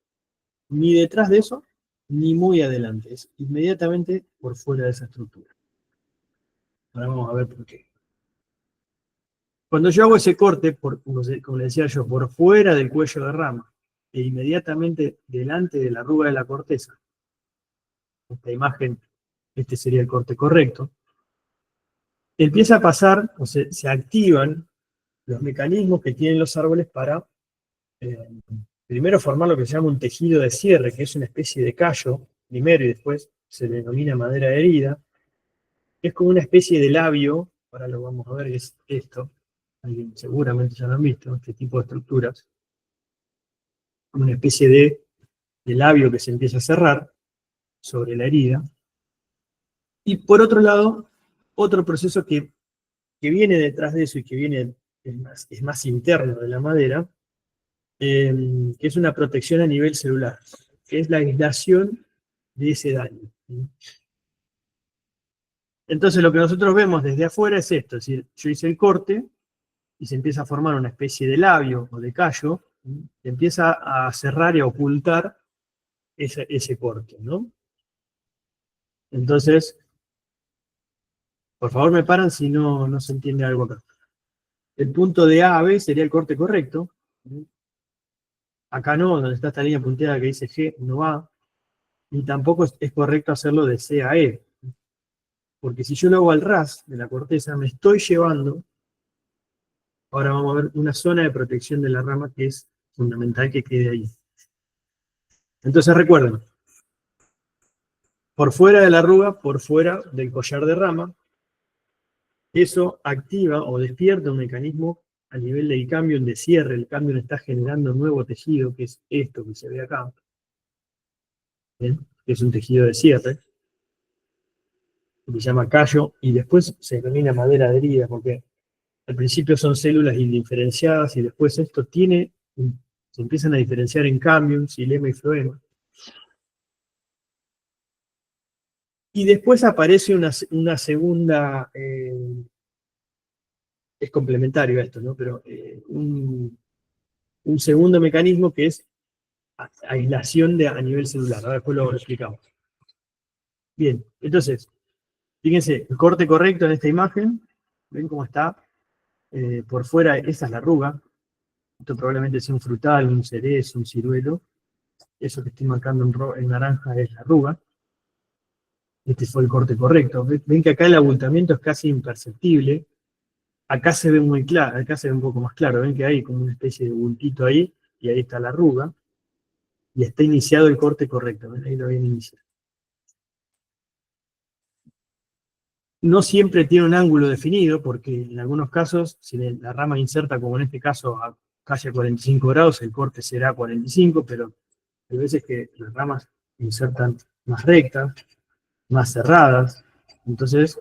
Ni detrás de eso, ni muy adelante. Es inmediatamente por fuera de esa estructura. Ahora vamos a ver por qué. Cuando yo hago ese corte, como le decía yo, por fuera del cuello de rama, e inmediatamente delante de la arruga de la corteza, esta imagen, este sería el corte correcto, empieza a pasar, o se activan los mecanismos que tienen los árboles para, primero, formar lo que se llama un tejido de cierre, que es una especie de callo, primero, y después se denomina madera herida, que es como una especie de labio, ahora lo vamos a ver, que es esto, alguien seguramente ya lo han visto, este tipo de estructuras, una especie de labio que se empieza a cerrar sobre la herida. Y por otro lado, otro proceso que viene detrás de eso y que viene, es más interno de la madera, que es una protección a nivel celular, que es la aislación de ese daño. Entonces lo que nosotros vemos desde afuera es esto, es decir, yo hice el corte y se empieza a formar una especie de labio o de callo, que empieza a cerrar y a ocultar ese corte, ¿no? Entonces, por favor me paran si no se entiende algo acá. El punto de A a B sería el corte correcto. Acá no, donde está esta línea punteada que dice G, no va. Ni tampoco es correcto hacerlo de C a E. Porque si yo lo hago al ras de la corteza, me estoy llevando, ahora vamos a ver, una zona de protección de la rama que es fundamental que quede ahí. Entonces recuerden, por fuera de la arruga, por fuera del collar de rama, eso activa o despierta un mecanismo a nivel del cambio de cierre. El cambio está generando un nuevo tejido, que es esto que se ve acá. ¿Bien? Que es un tejido de cierre, que se llama callo, y después se denomina madera adherida, porque al principio son células indiferenciadas, y después esto se empiezan a diferenciar en cambium, xilema y floema. Y después aparece una segunda, es complementario a esto, ¿no? Pero un segundo mecanismo que es aislación a nivel celular. Ahora después lo explicamos. Bien, entonces, fíjense, el corte correcto en esta imagen, ven cómo está por fuera, esa es la arruga. Esto probablemente sea un frutal, un cerezo, un ciruelo. Eso que estoy marcando en naranja es la arruga. Este fue el corte correcto. Ven que acá el abultamiento es casi imperceptible. Acá se ve muy claro, acá se ve un poco más claro. Ven que hay como una especie de bultito ahí, y ahí está la arruga. Y está iniciado el corte correcto. ¿Ven? Ahí lo habían iniciado. No siempre tiene un ángulo definido, porque en algunos casos, si la rama inserta, como en este caso, a casi a 45 grados, el corte será 45, pero hay veces que las ramas insertan más rectas, más cerradas, entonces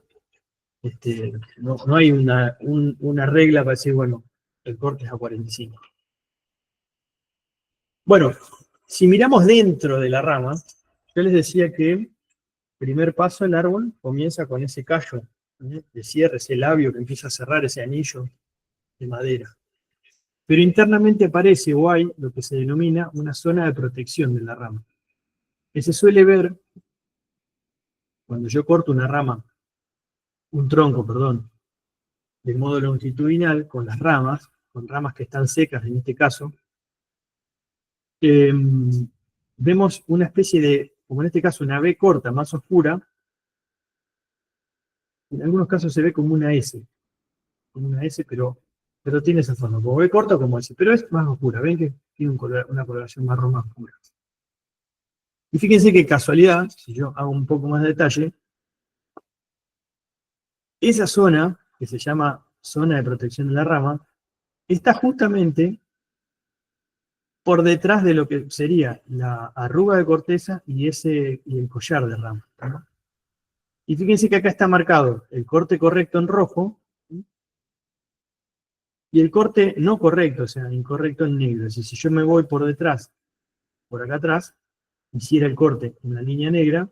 no hay una regla para decir, bueno, el corte es a 45. Bueno, si miramos dentro de la rama, yo les decía que primer paso, el árbol comienza con ese callo de cierre, ese labio que empieza a cerrar ese anillo de madera. pero internamente aparece o hay lo que se denomina una zona de protección de la rama, que se suele ver cuando yo corto una rama, un tronco, perdón, de modo longitudinal, con las ramas, con ramas que están secas en este caso, vemos una especie de, como en este caso, una V corta más oscura. En algunos casos se ve como una S, pero tiene esa forma, como V corta o como S, pero es más oscura. Ven que tiene una coloración marrón más oscura. Y fíjense que casualidad, si yo hago un poco más de detalle, esa zona, que se llama zona de protección de la rama, está justamente por detrás de lo que sería la arruga de corteza y el collar de rama, ¿no? Y fíjense que acá está marcado el corte correcto en rojo, ¿sí? Y el corte no correcto, o sea, incorrecto en negro. Es decir, si yo me voy por detrás, por acá atrás, hiciera el corte en la línea negra,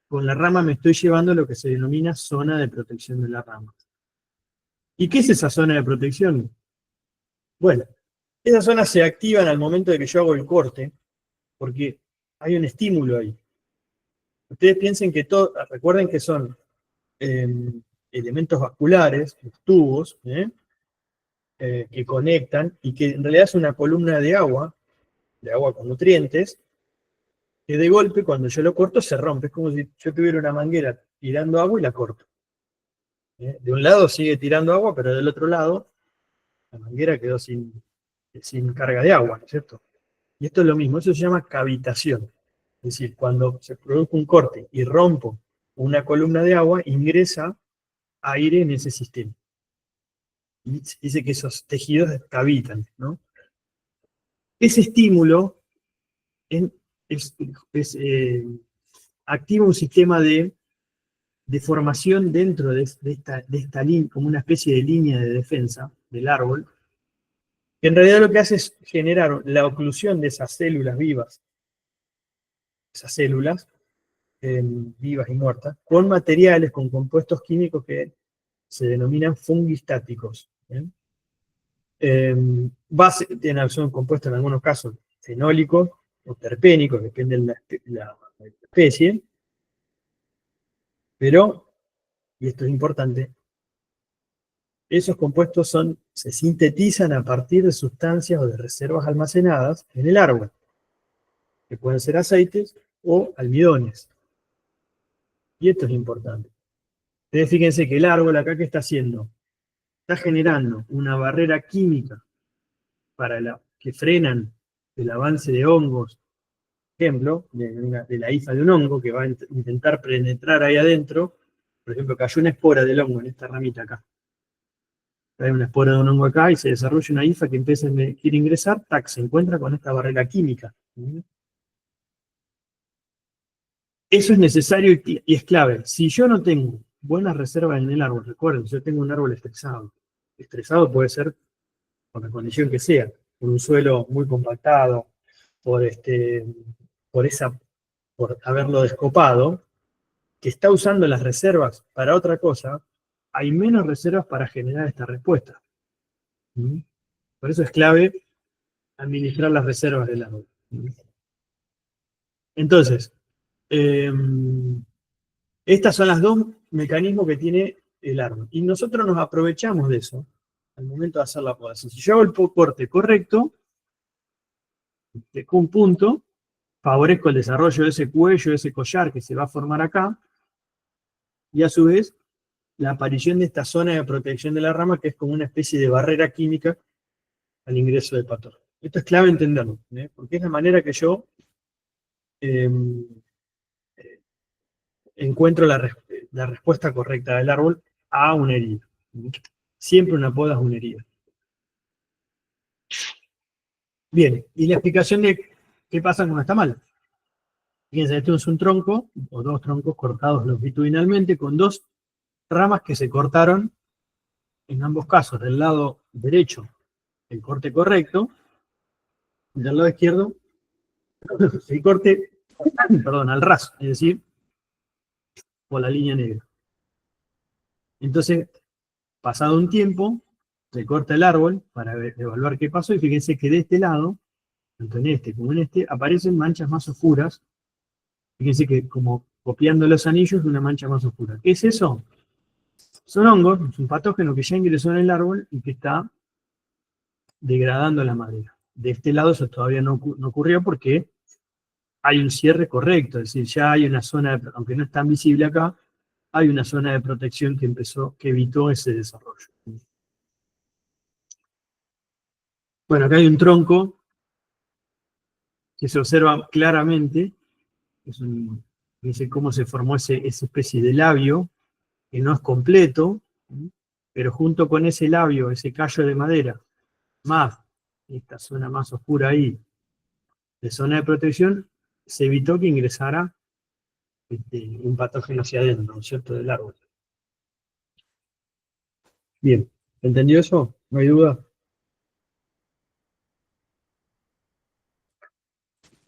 con la rama me estoy llevando a lo que se denomina zona de protección de la rama. ¿Y qué es esa zona de protección? Bueno, esa zona se activa al momento de que yo hago el corte, porque hay un estímulo ahí. Ustedes piensen que recuerden que son elementos vasculares, los tubos, que conectan, y que en realidad es una columna de agua con nutrientes, que de golpe cuando yo lo corto se rompe. Es como si yo tuviera una manguera tirando agua y la corto. De un lado sigue tirando agua, pero del otro lado la manguera quedó sin carga de agua, ¿no es cierto? Y esto es lo mismo, eso se llama cavitación. Es decir, cuando se produce un corte y rompo una columna de agua, ingresa aire en ese sistema. Y dice que esos tejidos cavitan, ¿no? Ese estímulo activa un sistema de formación dentro de esta línea, como una especie de línea de defensa del árbol, que en realidad lo que hace es generar la oclusión de esas células vivas, vivas y muertas, con materiales, con compuestos químicos que se denominan fungistáticos. Son compuestos en algunos casos fenólicos o terpénicos, depende de la especie, pero, y esto es importante, esos compuestos se sintetizan a partir de sustancias o de reservas almacenadas en el árbol, que pueden ser aceites o almidones. Y esto es importante. Ustedes fíjense que el árbol acá, ¿qué está haciendo? Está generando una barrera química que frenan el avance de hongos, por ejemplo, de la hifa de un hongo que va a intentar penetrar ahí adentro. Por ejemplo, cayó una espora del hongo en esta ramita acá. Hay una espora de un hongo acá y se desarrolla una hifa que quiere ingresar, tac, se encuentra con esta barrera química. Eso es necesario y es clave. Si yo no tengo buenas reservas en el árbol, recuerden, yo tengo un árbol estresado. Estresado puede ser por la condición que sea, por un suelo muy compactado, por haberlo descopado, que está usando las reservas para otra cosa, hay menos reservas para generar esta respuesta. Por eso es clave administrar las reservas del árbol. Entonces, estas son las dos mecanismos que tiene el árbol. Y nosotros nos aprovechamos de eso al momento de hacer la poda. Si yo hago el corte correcto, dejo un punto, favorezco el desarrollo de ese cuello, de ese collar que se va a formar acá, y a su vez la aparición de esta zona de protección de la rama, que es como una especie de barrera química al ingreso del patógeno. Esto es clave entenderlo, porque es la manera que yo encuentro la respuesta correcta del árbol a una herida. Siempre una poda es una herida. Bien, y la explicación de qué pasa cuando está mal. Fíjense, esto es un tronco, o dos troncos cortados longitudinalmente, con dos ramas que se cortaron, en ambos casos, del lado derecho, el corte correcto, y del lado izquierdo, el corte, perdón, al ras, es decir, por la línea negra. Entonces, pasado un tiempo, se corta el árbol para evaluar qué pasó, y fíjense que de este lado, tanto en este como en este, aparecen manchas más oscuras. Fíjense que como copiando los anillos, una mancha más oscura. ¿Qué es eso? Son hongos, es un patógeno que ya ingresó en el árbol y que está degradando la madera. De este lado eso todavía no ocurrió porque hay un cierre correcto, es decir, ya hay una zona, aunque no es tan visible acá, hay una zona de protección que evitó ese desarrollo. Bueno, acá hay un tronco que se observa claramente, dice cómo se formó esa especie de labio, que no es completo, pero junto con ese labio, ese callo de madera, más esta zona más oscura ahí, de zona de protección, se evitó que ingresara un patógeno hacia adentro, ¿no es cierto?, del árbol. Bien, ¿entendió eso? ¿No hay duda?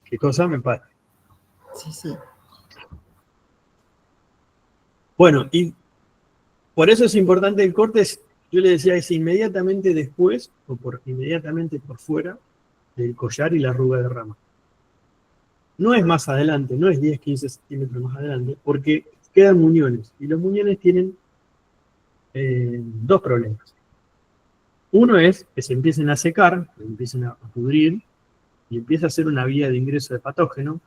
¿Qué cosa? Me parece. Sí, sí. Bueno, y por eso es importante el corte, yo le decía, es inmediatamente después, o inmediatamente por fuera, del collar y la arruga de rama. No es más adelante, no es 10, 15 centímetros más adelante, porque quedan muñones, y los muñones tienen dos problemas. Uno es que se empiecen a secar, que empiecen a pudrir, y empieza a ser una vía de ingreso de patógeno,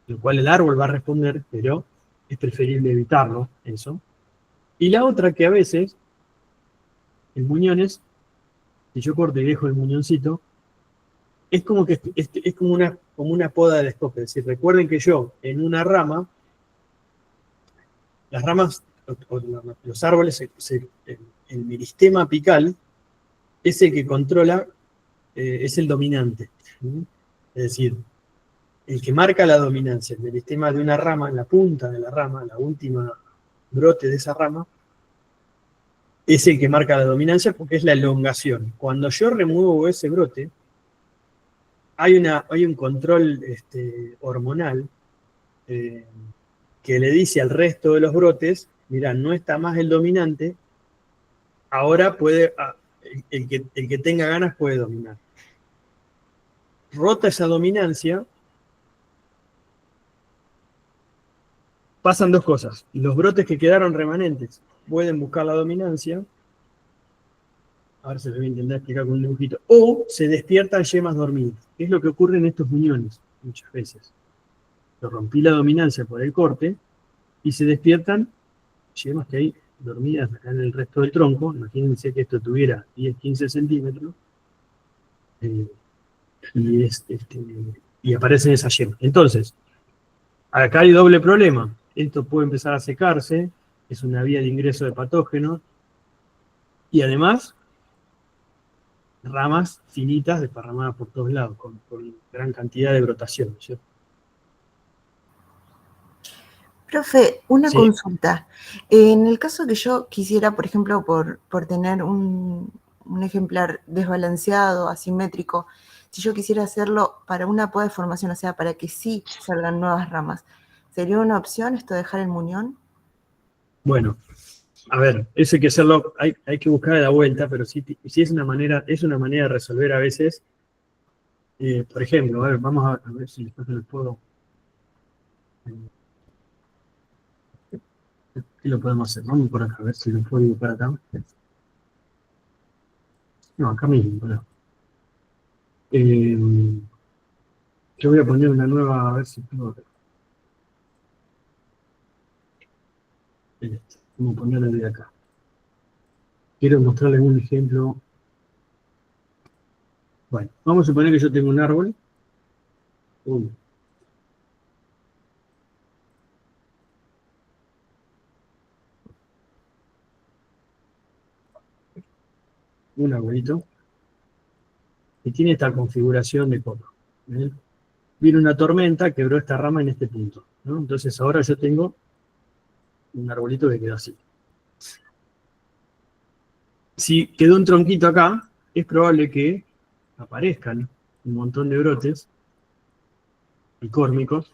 lo cual el árbol va a responder, pero es preferible evitarlo, eso. Y la otra, que a veces, el muñones, si yo corto y dejo el muñoncito, es como que es como una poda de escope. Es decir, recuerden que yo, en una rama, las ramas, los árboles, el meristema apical es el que controla, es el dominante. Es decir, el que marca la dominancia, el meristema de una rama, en la punta de la rama, la última brote de esa rama, es el que marca la dominancia porque es la elongación. Cuando yo remuevo ese brote, hay un control hormonal que le dice al resto de los brotes, mirá, no está más el dominante, ahora puede, el que tenga ganas puede dominar. Rota esa dominancia, pasan dos cosas. Los brotes que quedaron remanentes pueden buscar la dominancia, a ver si lo voy a intentar explicar con un dibujito, o se despiertan yemas dormidas, que es lo que ocurre en estos muñones muchas veces. Yo rompí la dominancia por el corte y se despiertan yemas que hay dormidas acá en el resto del tronco. Imagínense que esto tuviera 10, 15 centímetros y aparecen esas yemas. Entonces, acá hay doble problema. Esto puede empezar a secarse, es una vía de ingreso de patógenos, y además ramas finitas desparramadas por todos lados, con gran cantidad de brotación, ¿cierto? Profe, una Sí. consulta. En el caso que yo quisiera, por ejemplo, por tener un ejemplar desbalanceado, asimétrico, si yo quisiera hacerlo para una poda de formación, o sea, para que sí salgan nuevas ramas, ¿sería una opción esto de dejar el muñón? Bueno, a ver, eso hay que hacerlo, hay que buscar la vuelta, pero sí es una manera de resolver a veces. Por ejemplo, a ver, vamos a ver si después les puedo. ¿Qué lo podemos hacer? Vamos por acá, a ver si lo puedo dibujar acá. No, acá mismo, pero. Yo voy a poner una nueva, a ver si puedo. Vamos a ponerla de acá. Quiero mostrarles un ejemplo. Bueno, vamos a suponer que yo tengo un árbol. Un arbolito. Y tiene esta configuración de copa. Viene una tormenta, quebró esta rama en este punto, ¿no? Entonces ahora yo tengo un arbolito que quedó así. Si quedó un tronquito acá, es probable que aparezcan un montón de brotes bicórmicos,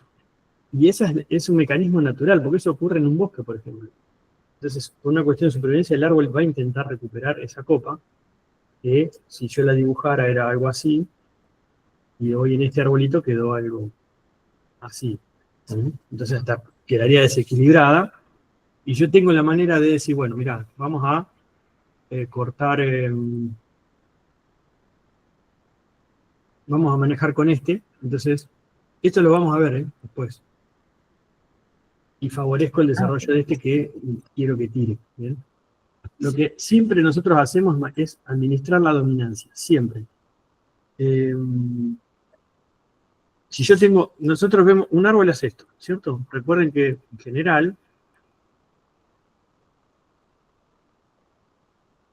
y ese es un mecanismo natural, porque eso ocurre en un bosque, por ejemplo. Entonces, por una cuestión de supervivencia, el árbol va a intentar recuperar esa copa, que si yo la dibujara era algo así, y hoy en este arbolito quedó algo así. ¿Sí? Entonces hasta quedaría desequilibrada, y yo tengo la manera de decir, bueno, mira, vamos a cortar, vamos a manejar con este, entonces, esto lo vamos a ver después, y favorezco el desarrollo de este que quiero que tire, ¿bien? Lo que siempre nosotros hacemos es administrar la dominancia, siempre. Si yo tengo, nosotros vemos, un árbol es esto, ¿cierto? Recuerden que en general,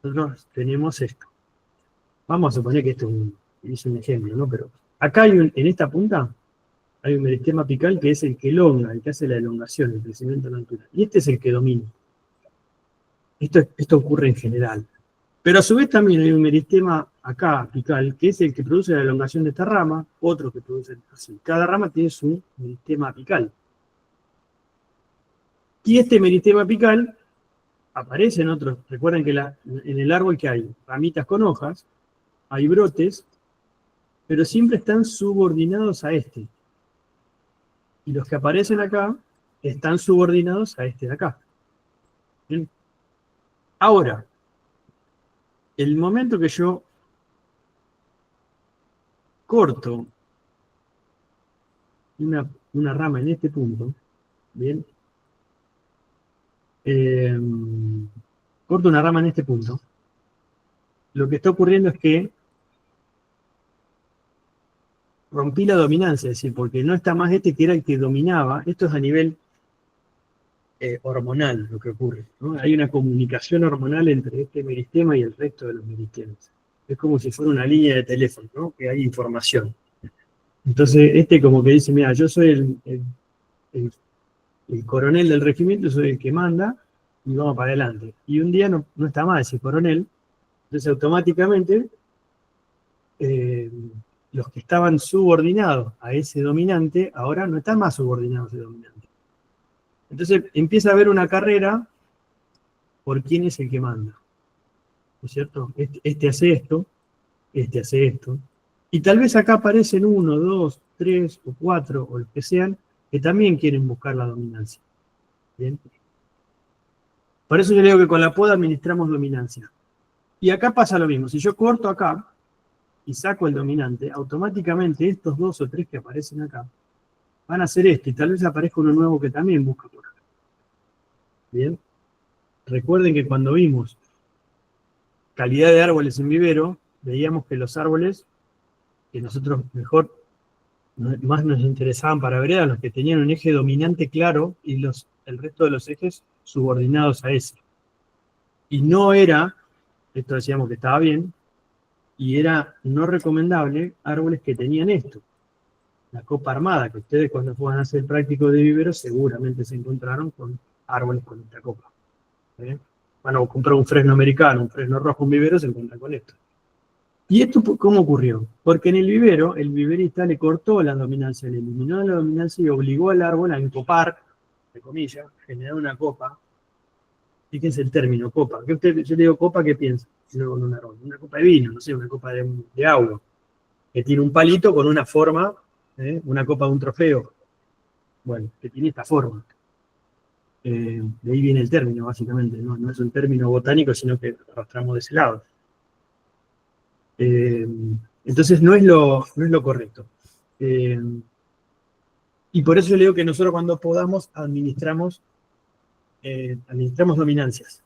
nosotros tenemos esto. Vamos a suponer que esto es un ejemplo, ¿no? Pero acá en esta punta, hay un meristema apical que es el que elonga, el que hace la elongación, el crecimiento natural. Y este es el que domina. Esto ocurre en general. Pero a su vez también hay un meristema acá apical, que es el que produce la elongación de esta rama, otro que produce así. Cada rama tiene su meristema apical. Y este meristema apical aparece en otros. Recuerden que en el árbol que hay ramitas con hojas, hay brotes, pero siempre están subordinados a este. Y los que aparecen acá están subordinados a este de acá. ¿Bien? Ahora, el momento que yo corto una rama en este punto, ¿bien? Corto una rama en este punto, lo que está ocurriendo es que rompí la dominancia, es decir, porque no está más este que era el que dominaba. Esto es a nivel hormonal lo que ocurre, ¿no? Hay una comunicación hormonal entre este meristema y el resto de los meristemas. Es como si fuera una línea de teléfono, ¿no? Que hay información. Entonces, este como que dice, mira, yo soy el coronel del regimiento, soy el que manda, y vamos para adelante. Y un día no está más ese coronel, entonces automáticamente los que estaban subordinados a ese dominante, ahora no están más subordinados a ese dominante. Entonces empieza a haber una carrera por quién es el que manda, ¿no es cierto? Este hace esto, este hace esto, y tal vez acá aparecen 1, 2, 3 o 4, o los que sean, que también quieren buscar la dominancia. ¿Bien? Por eso yo le digo que con la poda administramos dominancia. Y acá pasa lo mismo, si yo corto acá y saco el dominante, automáticamente estos 2 o 3 que aparecen acá van a hacer esto, y tal vez aparezca uno nuevo que también busca por acá. ¿Bien? Recuerden que cuando vimos calidad de árboles en vivero, veíamos que los árboles que nosotros más nos interesaban para ver eran los que tenían un eje dominante claro y el resto de los ejes subordinados a ese. Y no era, esto decíamos que estaba bien, y era no recomendable árboles que tenían esto. La copa armada, que ustedes cuando fueran a hacer práctico de vivero seguramente se encontraron con árboles con esta copa. Bueno, comprar un fresno americano, un fresno rojo, un vivero, se encuentra con esto. ¿Y esto cómo ocurrió? Porque en el vivero, el viverista le cortó la dominancia, le eliminó la dominancia y obligó al árbol a encopar, entre comillas, generar una copa. Fíjense el término, copa. Yo le digo copa, ¿qué piensa? Luego en un árbol. Una copa de vino, no sé, una copa de agua, que tiene un palito con una forma, una copa de un trofeo. Bueno, que tiene esta forma. De ahí viene el término, básicamente. No es un término botánico, sino que arrastramos de ese lado. Entonces no es lo correcto. Y por eso yo le digo que nosotros cuando podamos administramos dominancias.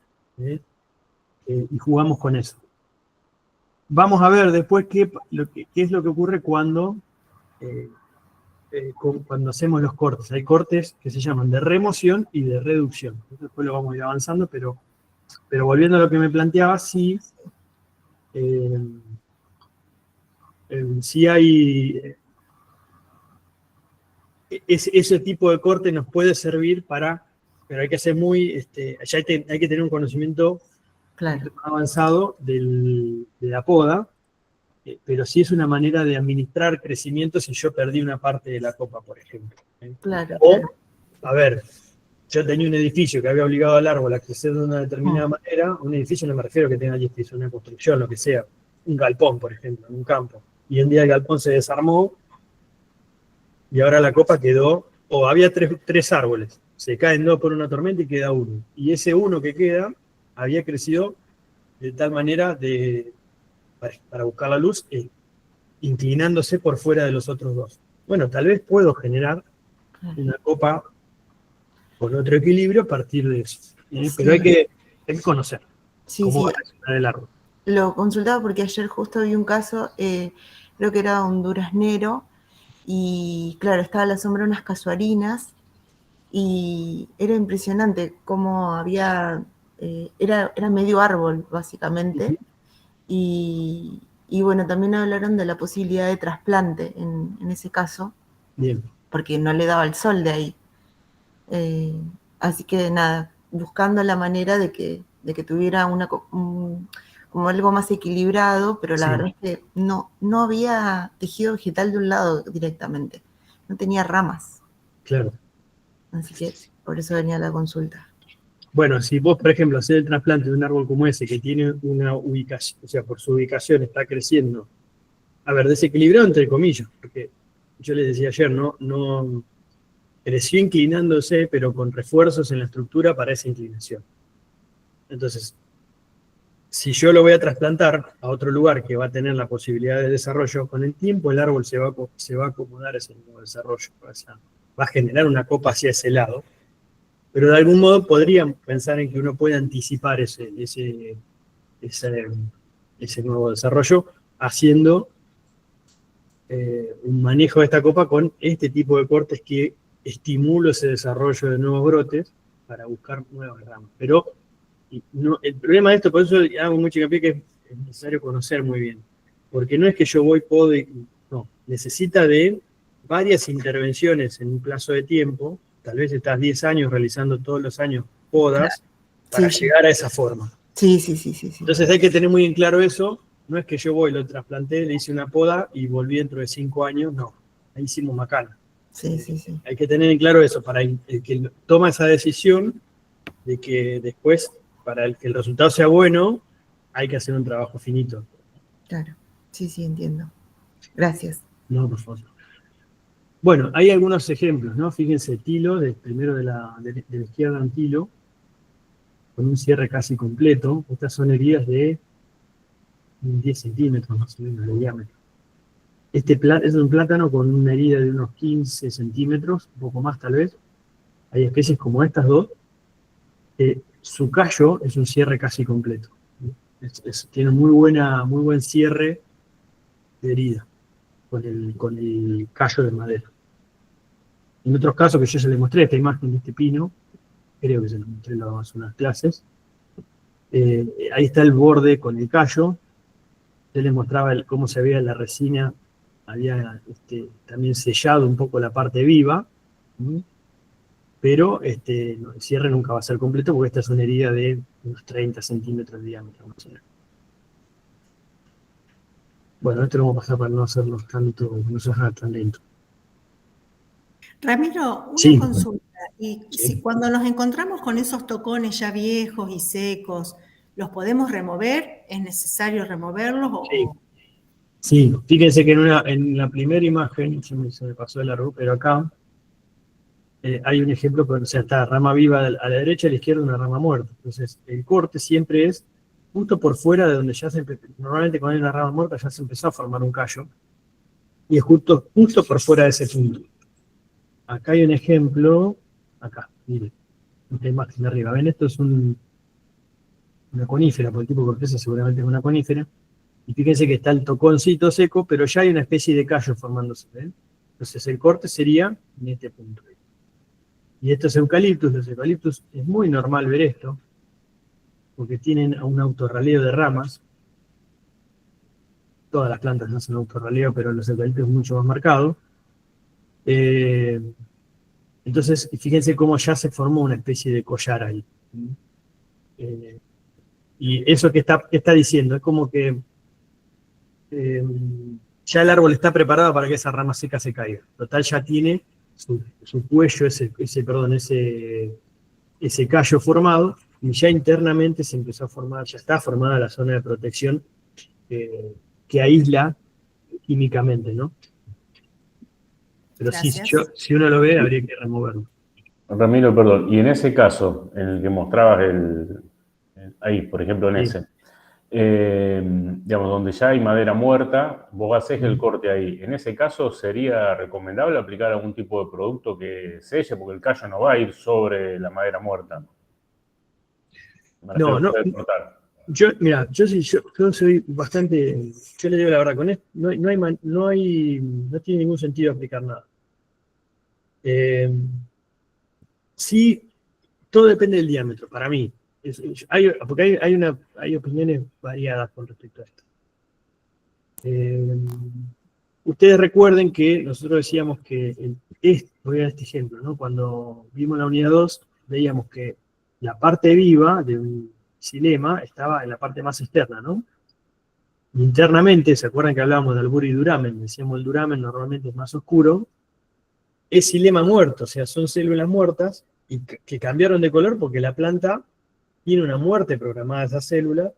Y jugamos con eso. Vamos a ver después qué es lo que ocurre cuando hacemos los cortes. Hay cortes que se llaman de remoción y de reducción. Después lo vamos a ir avanzando, pero volviendo a lo que me planteaba, sí hay ese tipo de corte nos puede servir pero hay que ser hay que tener un conocimiento Claro. avanzado de la poda, pero sí es una manera de administrar crecimiento si yo perdí una parte de la copa, por ejemplo. Claro. O, a ver, yo tenía un edificio que había obligado al árbol a crecer de una determinada manera, un edificio no me refiero a que tenga edificio, una construcción, lo que sea, un galpón, por ejemplo, en un campo, y un día el galpón se desarmó y ahora la copa quedó, o había tres árboles, se caen dos por una tormenta y queda uno, y ese uno que queda había crecido de tal manera para buscar la luz, inclinándose por fuera de los otros dos. Bueno, tal vez puedo generar una copa con otro equilibrio a partir de eso. Sí. Pero hay que conocer cómo va Sí. a reaccionar el árbol. Lo consultaba porque ayer justo vi un caso, creo que era un duraznero, y claro, estaba a la sombra de unas casuarinas, y era impresionante cómo había, era medio árbol, básicamente, y bueno, también hablaron de la posibilidad de trasplante en ese caso, Bien. porque no le daba el sol de ahí. Así que nada, buscando la manera de que tuviera como algo más equilibrado, pero la verdad es que no había tejido vegetal de un lado directamente, no tenía ramas. Claro. Así que por eso venía la consulta. Bueno, si vos, por ejemplo, haces el trasplante de un árbol como ese, que tiene una ubicación, o sea, por su ubicación está creciendo, a ver, desequilibrado entre comillas, porque yo les decía ayer, no creció inclinándose, pero con refuerzos en la estructura para esa inclinación. Entonces, si yo lo voy a trasplantar a otro lugar que va a tener la posibilidad de desarrollo, con el tiempo el árbol se va a acomodar a ese nuevo desarrollo, va a generar una copa hacia ese lado, pero de algún modo podrían pensar en que uno puede anticipar ese nuevo desarrollo haciendo un manejo de esta copa con este tipo de cortes que estimula ese desarrollo de nuevos brotes para buscar nuevas ramas. Pero el problema de esto, por eso hago mucho hincapié que es necesario conocer muy bien, porque no es que yo puedo, no, necesita de varias intervenciones en un plazo de tiempo, tal vez estás 10 años realizando todos los años podas para llegar a esa forma. Sí. Entonces hay que tener muy en claro eso, no es que yo lo trasplanté, le hice una poda y volví dentro de 5 años, no, ahí hicimos macana. Sí. Hay que tener en claro eso, para el que toma esa decisión de que después, para que el resultado sea bueno, hay que hacer un trabajo finito. Claro, sí, entiendo. Gracias. No, por favor. Bueno, hay algunos ejemplos, ¿no? Fíjense, tilo, primero de la izquierda en tilo, con un cierre casi completo. Estas son heridas de 10 centímetros más o menos de diámetro. Este es un plátano con una herida de unos 15 centímetros, un poco más tal vez. Hay especies como estas dos. Su callo es un cierre casi completo. Tiene muy buen cierre de herida con el callo de madera. En otros casos que yo ya les mostré, esta imagen de este pino, creo que se los mostré en unas clases, ahí está el borde con el callo. Yo les mostraba cómo se veía la resina, había también sellado un poco la parte viva, pero el cierre nunca va a ser completo porque esta es una herida de unos 30 centímetros de diámetro. Más o menos. Bueno, esto lo vamos a pasar para no hacerlo no se haga tan lento. Ramiro, una consulta. Si cuando nos encontramos con esos tocones ya viejos y secos, ¿los podemos remover? ¿Es necesario removerlos? Sí, fíjense que en la primera imagen, se me pasó de largo, pero acá hay un ejemplo, o sea, está rama viva a la derecha y a la izquierda una rama muerta. Entonces, el corte siempre es justo por fuera de donde ya normalmente cuando hay una rama muerta ya se empezó a formar un callo, y es justo por fuera de ese punto. Acá hay un ejemplo, acá, miren, esta imagen de arriba. ¿Ven? Esto es una conífera, por el tipo de corteza seguramente es una conífera. Y fíjense que está el toconcito seco, pero ya hay una especie de callo formándose. ¿Ven? Entonces el corte sería en este punto. Y esto es eucaliptus. Los eucaliptus es muy normal ver esto, porque tienen un autorraleo de ramas. Todas las plantas no hacen autorraleo, pero los eucaliptus es mucho más marcado. Entonces, fíjense cómo ya se formó una especie de collar ahí. Y eso que está diciendo, es como que ya el árbol está preparado para que esa rama seca se caiga. Total, ya tiene su cuello, ese ese callo formado, y ya internamente se empezó a formar, ya está formada la zona de protección que aísla químicamente, ¿no? Pero sí, Gracias. si uno lo ve, habría que removerlo. Ramiro, perdón, y en ese caso, en el que mostrabas ahí, por ejemplo, en Sí. ese, digamos, donde ya hay madera muerta, vos haces el corte ahí. En ese caso, ¿sería recomendable aplicar algún tipo de producto que selle? Porque el callo no va a ir sobre la madera muerta. Me refiero, No, puede cortar. mira, yo soy bastante, yo le digo la verdad, con esto no tiene ningún sentido aplicar nada. Sí, todo depende del diámetro, para mí. Porque hay opiniones variadas con respecto a esto. Ustedes recuerden que nosotros decíamos que, voy a dar este ejemplo, ¿no? Cuando vimos la unidad 2, veíamos que la parte viva de un xilema estaba en la parte más externa, ¿no? Internamente, ¿se acuerdan que hablábamos de albur y duramen? Decíamos el duramen normalmente es más oscuro. Es xilema muerto, o sea, son células muertas y que cambiaron de color porque la planta tiene una muerte programada de esas células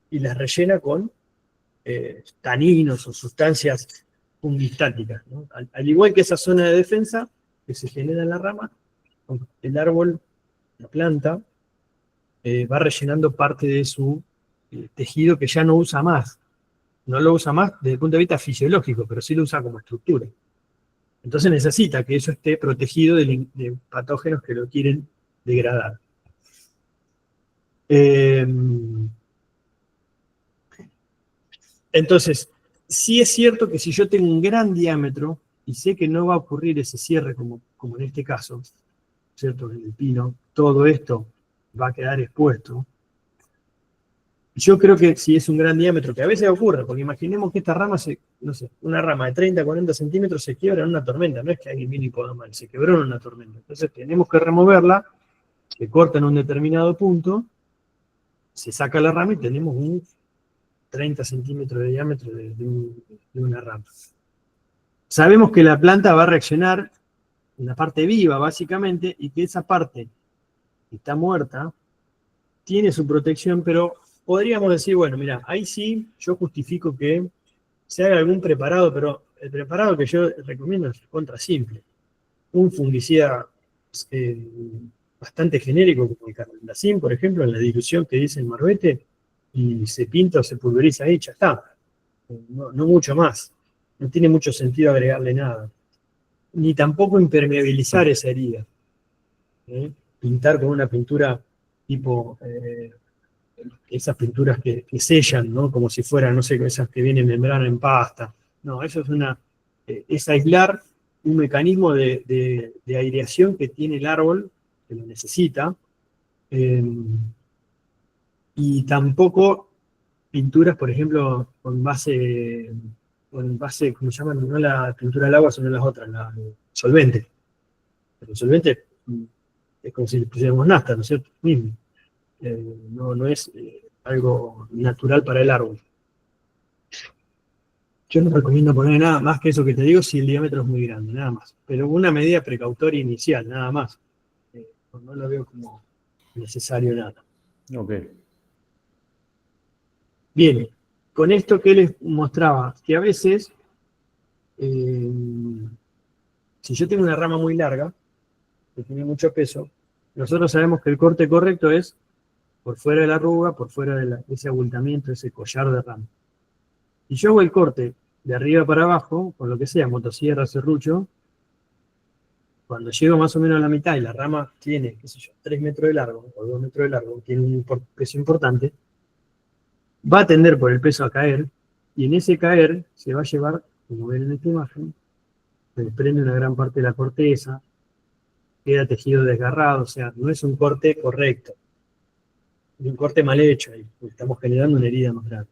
y las rellena con taninos o sustancias fungistáticas, ¿no? Al igual que esa zona de defensa que se genera en la rama, el árbol, la planta, va rellenando parte de su tejido que ya no usa más. No lo usa más desde el punto de vista fisiológico, pero sí lo usa como estructura. Entonces necesita que eso esté protegido de patógenos que lo quieren degradar. Entonces, sí es cierto que si yo tengo un gran diámetro y sé que no va a ocurrir ese cierre como en este caso, ¿cierto? En el pino, todo esto va a quedar expuesto. Yo creo que si es un gran diámetro, que a veces ocurre, porque imaginemos que esta rama, no sé, una rama de 30, 40 centímetros se quiebra en una tormenta, no es que alguien vino y podó mal, se quebró en una tormenta. Entonces tenemos que removerla, se corta en un determinado punto, se saca la rama y tenemos un 30 centímetros de diámetro de una rama. Sabemos que la planta va a reaccionar en la parte viva, básicamente, y que esa parte que está muerta tiene su protección, pero podríamos decir, bueno, mira, ahí sí yo justifico que se haga algún preparado, pero el preparado que yo recomiendo es contra simple. Un fungicida bastante genérico, como el carbendazim, por ejemplo, en la dilución que dice el Marbete, y se pinta o se pulveriza ahí, ya está. No mucho más. No tiene mucho sentido agregarle nada. Ni tampoco impermeabilizar esa herida. Pintar con una pintura tipo esas pinturas que sellan, ¿no? Como si fueran, no sé, esas que vienen membrana en pasta. No, eso es aislar un mecanismo de aireación que tiene el árbol, que lo necesita, y tampoco pinturas, por ejemplo, con base, ¿cómo se llaman? No la pintura al agua, sino las otras, la solvente. El solvente es como si le pusiéramos nafta, ¿no es cierto? Mismo. No es algo natural para el árbol. Yo no recomiendo poner nada más que eso que te digo si el diámetro es muy grande, nada más. Pero una medida precautoria inicial, nada más. No lo veo como necesario nada. Ok. Bien, con esto que les mostraba, que a veces, si yo tengo una rama muy larga, que tiene mucho peso, nosotros sabemos que el corte correcto es por fuera de la arruga, por fuera de ese abultamiento, ese collar de rama. Si yo hago el corte de arriba para abajo, con lo que sea, motosierra, serrucho, cuando llego más o menos a la mitad y la rama tiene, qué sé yo, 3 metros de largo o 2 metros de largo, tiene un peso importante, va a tender por el peso a caer, y en ese caer se va a llevar, como ven en esta imagen, se desprende una gran parte de la corteza, queda tejido desgarrado, o sea, no es un corte correcto, es un corte mal hecho, ahí estamos generando una herida más grave.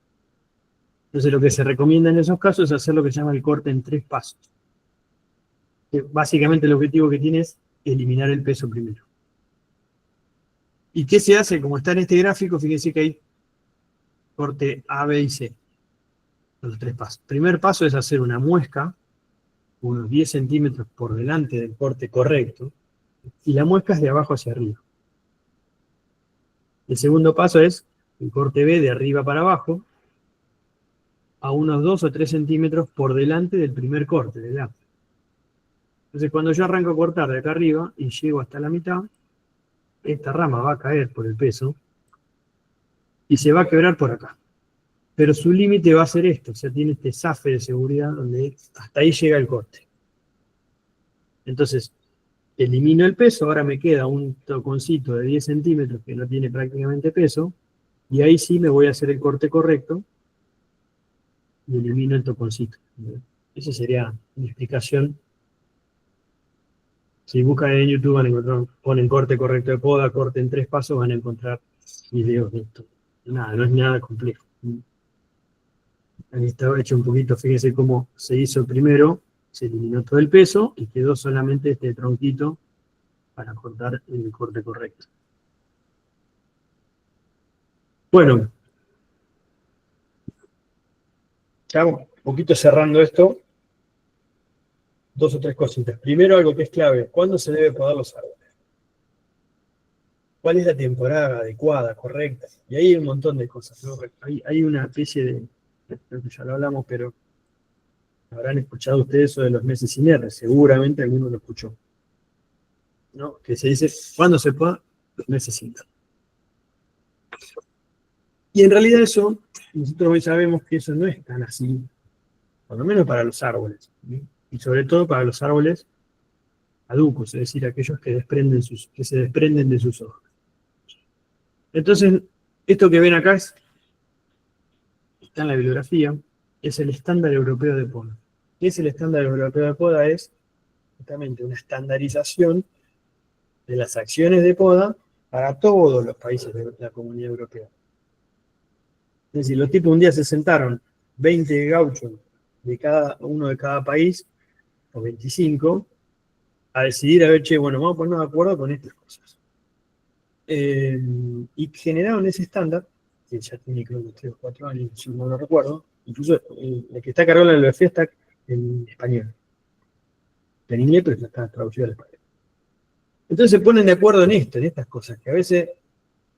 Entonces lo que se recomienda en esos casos es hacer lo que se llama el corte en 3 pasos. Que básicamente el objetivo que tiene es eliminar el peso primero. ¿Y qué se hace? Como está en este gráfico, fíjense que hay corte A, B y C. Los 3 pasos. Primer paso es hacer una muesca, unos 10 centímetros por delante del corte correcto, y la muesca es de abajo hacia arriba. El segundo paso es el corte B de arriba para abajo, a unos 2 o 3 centímetros por delante del primer corte, del A. Entonces, cuando yo arranco a cortar de acá arriba y llego hasta la mitad, esta rama va a caer por el peso y se va a quebrar por acá. Pero su límite va a ser esto, o sea, tiene este zafe de seguridad donde hasta ahí llega el corte. Entonces, elimino el peso, ahora me queda un toconcito de 10 centímetros que no tiene prácticamente peso, y ahí sí me voy a hacer el corte correcto y elimino el toconcito. Esa sería mi explicación. Si buscan en YouTube van a encontrar, ponen corte correcto de poda, corte en 3 pasos, van a encontrar videos de esto. Nada, no es nada complejo. Ahí estaba hecho un poquito, fíjense cómo se hizo primero, se eliminó todo el peso y quedó solamente este tronquito para cortar el corte correcto. Bueno, ya un poquito cerrando esto, 2 o 3 cositas. Primero, algo que es clave, ¿cuándo se debe podar los árboles? ¿Cuál es la temporada adecuada, correcta? Y ahí hay un montón de cosas, ¿no? Hay una especie de, creo que ya lo hablamos, pero habrán escuchado ustedes eso de los meses sin R, seguramente alguno lo escuchó, ¿no? Que se dice, ¿cuándo se poda? Los meses sin R. Y en realidad eso, nosotros hoy sabemos que eso no es tan así, por lo menos para los árboles, ¿sí? Y sobre todo para los árboles caducos, es decir, aquellos que se desprenden de sus hojas. Entonces, esto que ven acá está en la bibliografía, es el estándar europeo de poda. ¿Qué es el estándar europeo de poda? Es justamente una estandarización de las acciones de poda para todos los países de la Comunidad Europea. Es decir, los tipos un día se sentaron, 20 gauchos de cada uno de cada país, o 25, a decidir, a ver, che, bueno, vamos a ponernos de acuerdo con estas cosas. Y generaron ese estándar, que ya tiene creo que 3 o 4 años, si no lo recuerdo, incluso el que está cargado en la bibliografía está en español. En inglés, pero ya está traducido al español. Entonces se ponen de acuerdo en esto, en estas cosas, que a veces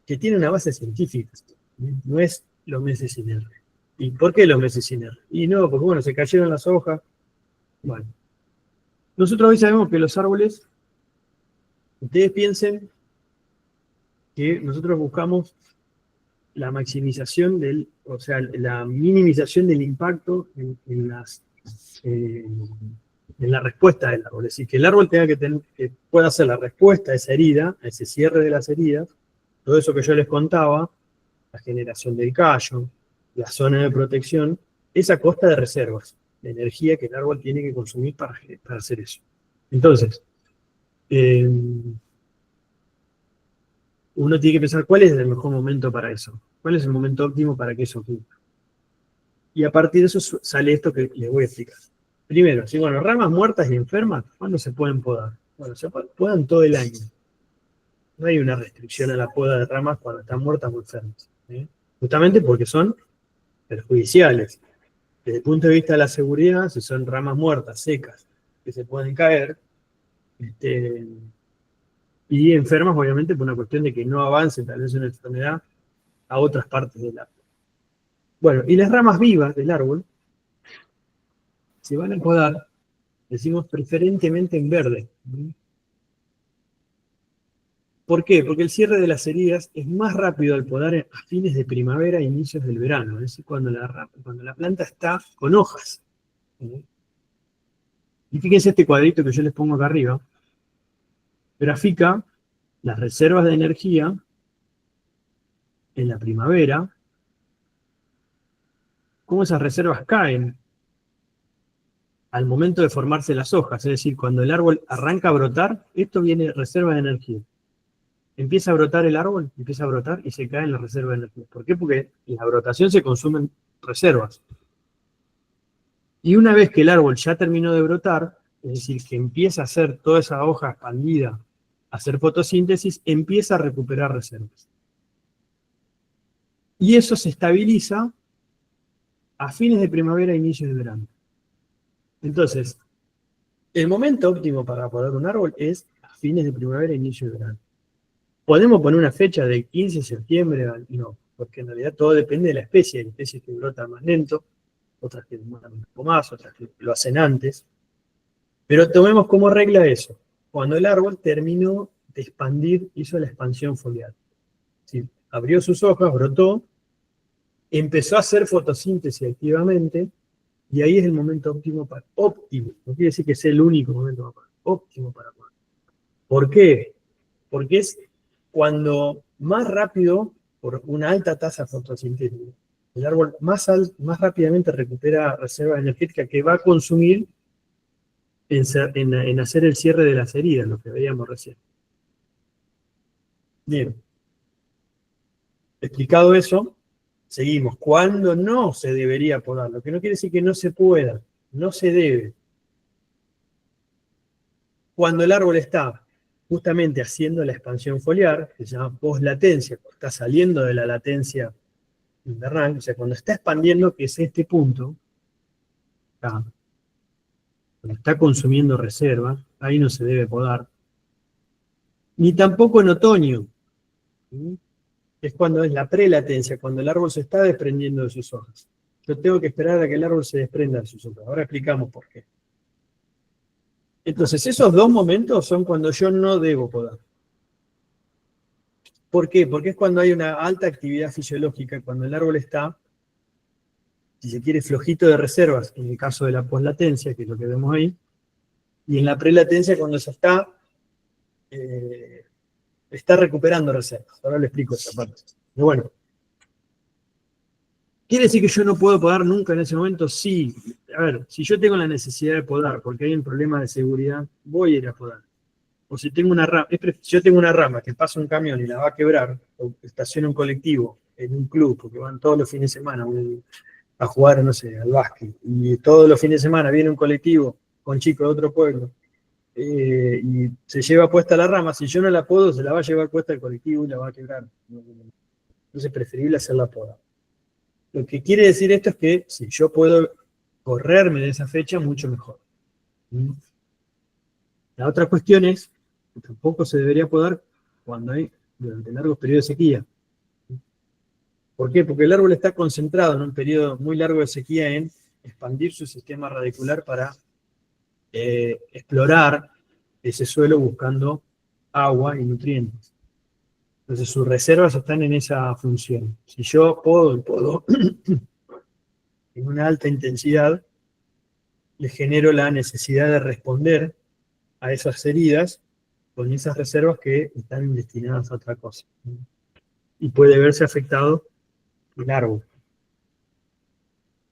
que tienen una base científica, no es los meses sin R. ¿Y por qué los meses sin R? Y no, porque bueno, se cayeron las hojas. Bueno, nosotros hoy sabemos que los árboles, ustedes piensen que nosotros buscamos la maximización o sea, la minimización del impacto en la respuesta del árbol. Es decir, que el árbol tenga que pueda hacer la respuesta a esa herida, a ese cierre de las heridas, todo eso que yo les contaba, la generación del callo, la zona de protección, es a costa de reservas, de energía que el árbol tiene que consumir para hacer eso. Entonces, uno tiene que pensar cuál es el mejor momento para eso, cuál es el momento óptimo para que eso ocurra. Y a partir de eso sale esto que les voy a explicar. Primero, si bueno, ramas muertas y enfermas, ¿cuándo se pueden podar? Bueno, se podan todo el año. No hay una restricción a la poda de ramas cuando están muertas o enfermas, ¿eh? Justamente porque son perjudiciales. Desde el punto de vista de la seguridad, si son ramas muertas, secas, que se pueden caer, y enfermas, obviamente, por una cuestión de que no avance tal vez una enfermedad a otras partes del árbol. Bueno, y las ramas vivas del árbol se van a podar, decimos, preferentemente en verde. ¿Por qué? Porque el cierre de las heridas es más rápido al podar a fines de primavera e inicios del verano, es decir, cuando la planta está con hojas. Y fíjense este cuadrito que yo les pongo acá arriba, grafica las reservas de energía en la primavera, cómo esas reservas caen al momento de formarse las hojas, es decir, cuando el árbol arranca a brotar, esto viene reserva de energía. Empieza a brotar el árbol, empieza a brotar y se cae en la reserva de energía. ¿Por qué? Porque en la brotación se consumen reservas. Y una vez que el árbol ya terminó de brotar, es decir, que empieza a hacer toda esa hoja expandida, a hacer fotosíntesis, empieza a recuperar reservas. Y eso se estabiliza a fines de primavera e inicios de verano. Entonces, el momento óptimo para podar un árbol es a fines de primavera e inicio de verano. ¿Podemos poner una fecha del 15 de septiembre? No, porque en realidad todo depende de la especie. Hay especies que brotan más lento, otras que demoran un poco más, otras que lo hacen antes. Pero tomemos como regla eso. Cuando el árbol terminó de expandir, hizo la expansión foliar. ¿Sí? Abrió sus hojas, brotó, empezó a hacer fotosíntesis activamente, y ahí es el momento óptimo no quiere decir que sea el único momento óptimo para podar. ¿Por qué? Porque es cuando más rápido, por una alta tasa fotosintética, el árbol más rápidamente recupera reservas energéticas que va a consumir en hacer el cierre de las heridas, lo que veíamos recién. Bien. Explicado eso, seguimos. ¿Cuándo no se debería podar? Lo que no quiere decir que no se pueda, no se debe. Cuando el árbol está justamente haciendo la expansión foliar, que se llama poslatencia, está saliendo de la latencia invernal, o sea, cuando está expandiendo, que es este punto, acá, cuando está consumiendo reservas, ahí no se debe podar. Ni tampoco en otoño, ¿sí? Es cuando es la prelatencia, cuando el árbol se está desprendiendo de sus hojas. Yo tengo que esperar a que el árbol se desprenda de sus hojas. Ahora explicamos por qué. Entonces, esos dos momentos son cuando yo no debo podar. ¿Por qué? Porque es cuando hay una alta actividad fisiológica, cuando el árbol está, si se quiere, flojito de reservas, en el caso de la poslatencia, que es lo que vemos ahí, y en la prelatencia cuando se está recuperando reservas. Ahora le explico esa parte. Pero bueno, ¿quiere decir que yo no puedo podar nunca en ese momento? Sí. A ver, si yo tengo la necesidad de podar porque hay un problema de seguridad, voy a ir a podar. O si tengo una rama, si yo tengo una rama que pasa un camión y la va a quebrar, o estaciona un colectivo en un club, porque van todos los fines de semana a jugar, no sé, al básquet, y todos los fines de semana viene un colectivo con chicos de otro pueblo, y se lleva puesta la rama, si yo no la podo, se la va a llevar puesta el colectivo y la va a quebrar. Entonces es preferible hacer la poda. Lo que quiere decir esto es que si yo puedo correrme de esa fecha, mucho mejor. La otra cuestión es que tampoco se debería podar cuando hay durante largos periodos de sequía. ¿Por qué? Porque el árbol está concentrado en un periodo muy largo de sequía en expandir su sistema radicular para explorar ese suelo buscando agua y nutrientes. Entonces sus reservas están en esa función. Si yo podo en una alta intensidad, le genero la necesidad de responder a esas heridas con esas reservas que están destinadas a otra cosa. Y puede verse afectado el árbol.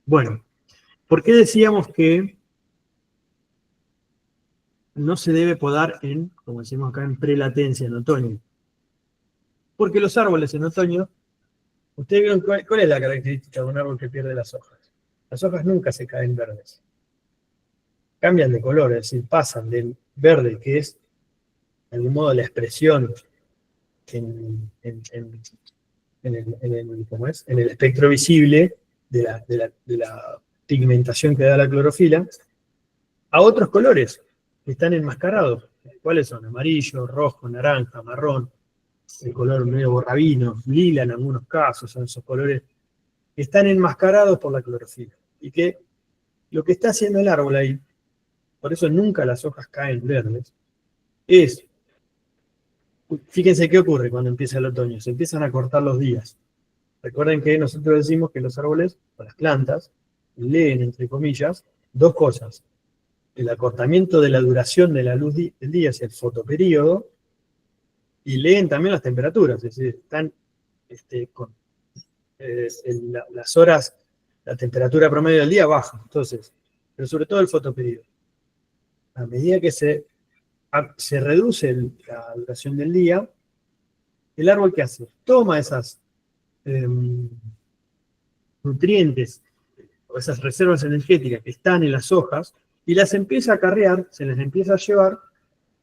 Bueno, ¿por qué decíamos que no se debe podar como decimos acá, en prelatencia, en otoño? Porque los árboles en otoño, ustedes vieron cuál es la característica de un árbol que pierde las hojas. Las hojas nunca se caen verdes. Cambian de color, es decir, pasan del verde, que es de algún modo la expresión en el espectro visible de la pigmentación que da la clorofila, a otros colores que están enmascarados. ¿Cuáles son? Amarillo, rojo, naranja, marrón, el color medio borrabino, lila en algunos casos, son esos colores que están enmascarados por la clorofila. Y que lo que está haciendo el árbol ahí, por eso nunca las hojas caen verdes, es, fíjense qué ocurre cuando empieza el otoño, se empiezan a cortar los días. Recuerden que nosotros decimos que los árboles, o las plantas, leen, entre comillas, dos cosas. El acortamiento de la duración de la luz del día, es el fotoperíodo, y leen también las temperaturas, es decir, están con las horas, la temperatura promedio del día baja, entonces, pero sobre todo el fotoperíodo. A medida que se reduce la duración del día, el árbol, ¿qué hace? Toma esas nutrientes o esas reservas energéticas que están en las hojas y las empieza a acarrear, se las empieza a llevar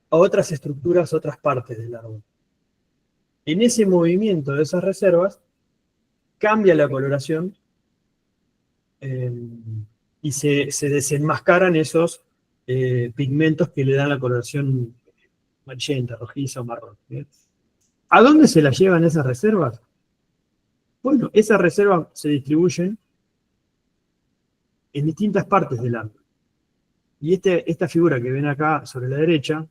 a otras estructuras, otras partes del árbol. En ese movimiento de esas reservas cambia la coloración y se desenmascaran esos pigmentos que le dan la coloración magenta, rojiza o marrón. ¿Bien? ¿A dónde se las llevan esas reservas? Bueno, esas reservas se distribuyen en distintas partes del árbol. Y esta figura que ven acá sobre la derecha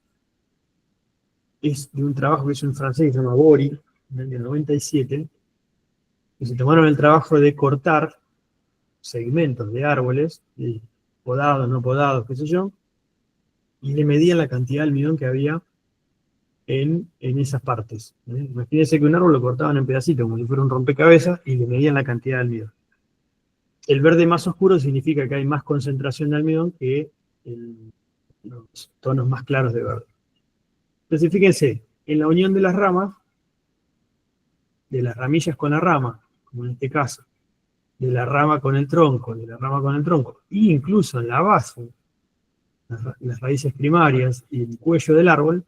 es de un trabajo que hizo un francés que se llama Bory, en el año 97, que se tomaron el trabajo de cortar segmentos de árboles, podados, no podados, qué sé yo, y le medían la cantidad de almidón que había en esas partes. Imagínense que un árbol lo cortaban en pedacitos, como si fuera un rompecabezas, y le medían la cantidad de almidón. El verde más oscuro significa que hay más concentración de almidón que los tonos más claros de verde. Entonces, fíjense, en la unión de las ramas, de las ramillas con la rama, como en este caso, de la rama con el tronco, de la rama con el tronco, e incluso en la base, las raíces primarias y el cuello del árbol,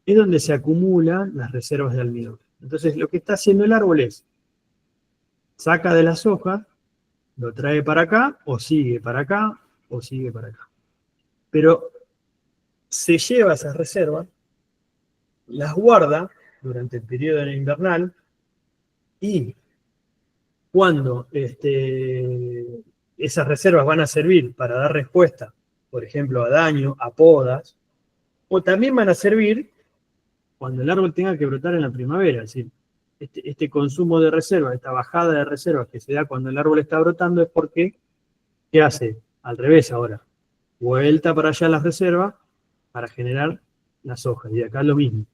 es donde se acumulan las reservas de almidón. Entonces, lo que está haciendo el árbol es, saca de las hojas, lo trae para acá, o sigue para acá, o sigue para acá. Pero se lleva esas reservas, las guarda durante el periodo invernal, y cuando esas reservas van a servir para dar respuesta, por ejemplo, a daño, a podas, o también van a servir cuando el árbol tenga que brotar en la primavera. Es decir, este consumo de reservas, esta bajada de reservas que se da cuando el árbol está brotando es porque, ¿qué hace? Al revés ahora. Vuelta para allá las reservas para generar las hojas. Y acá lo mismo.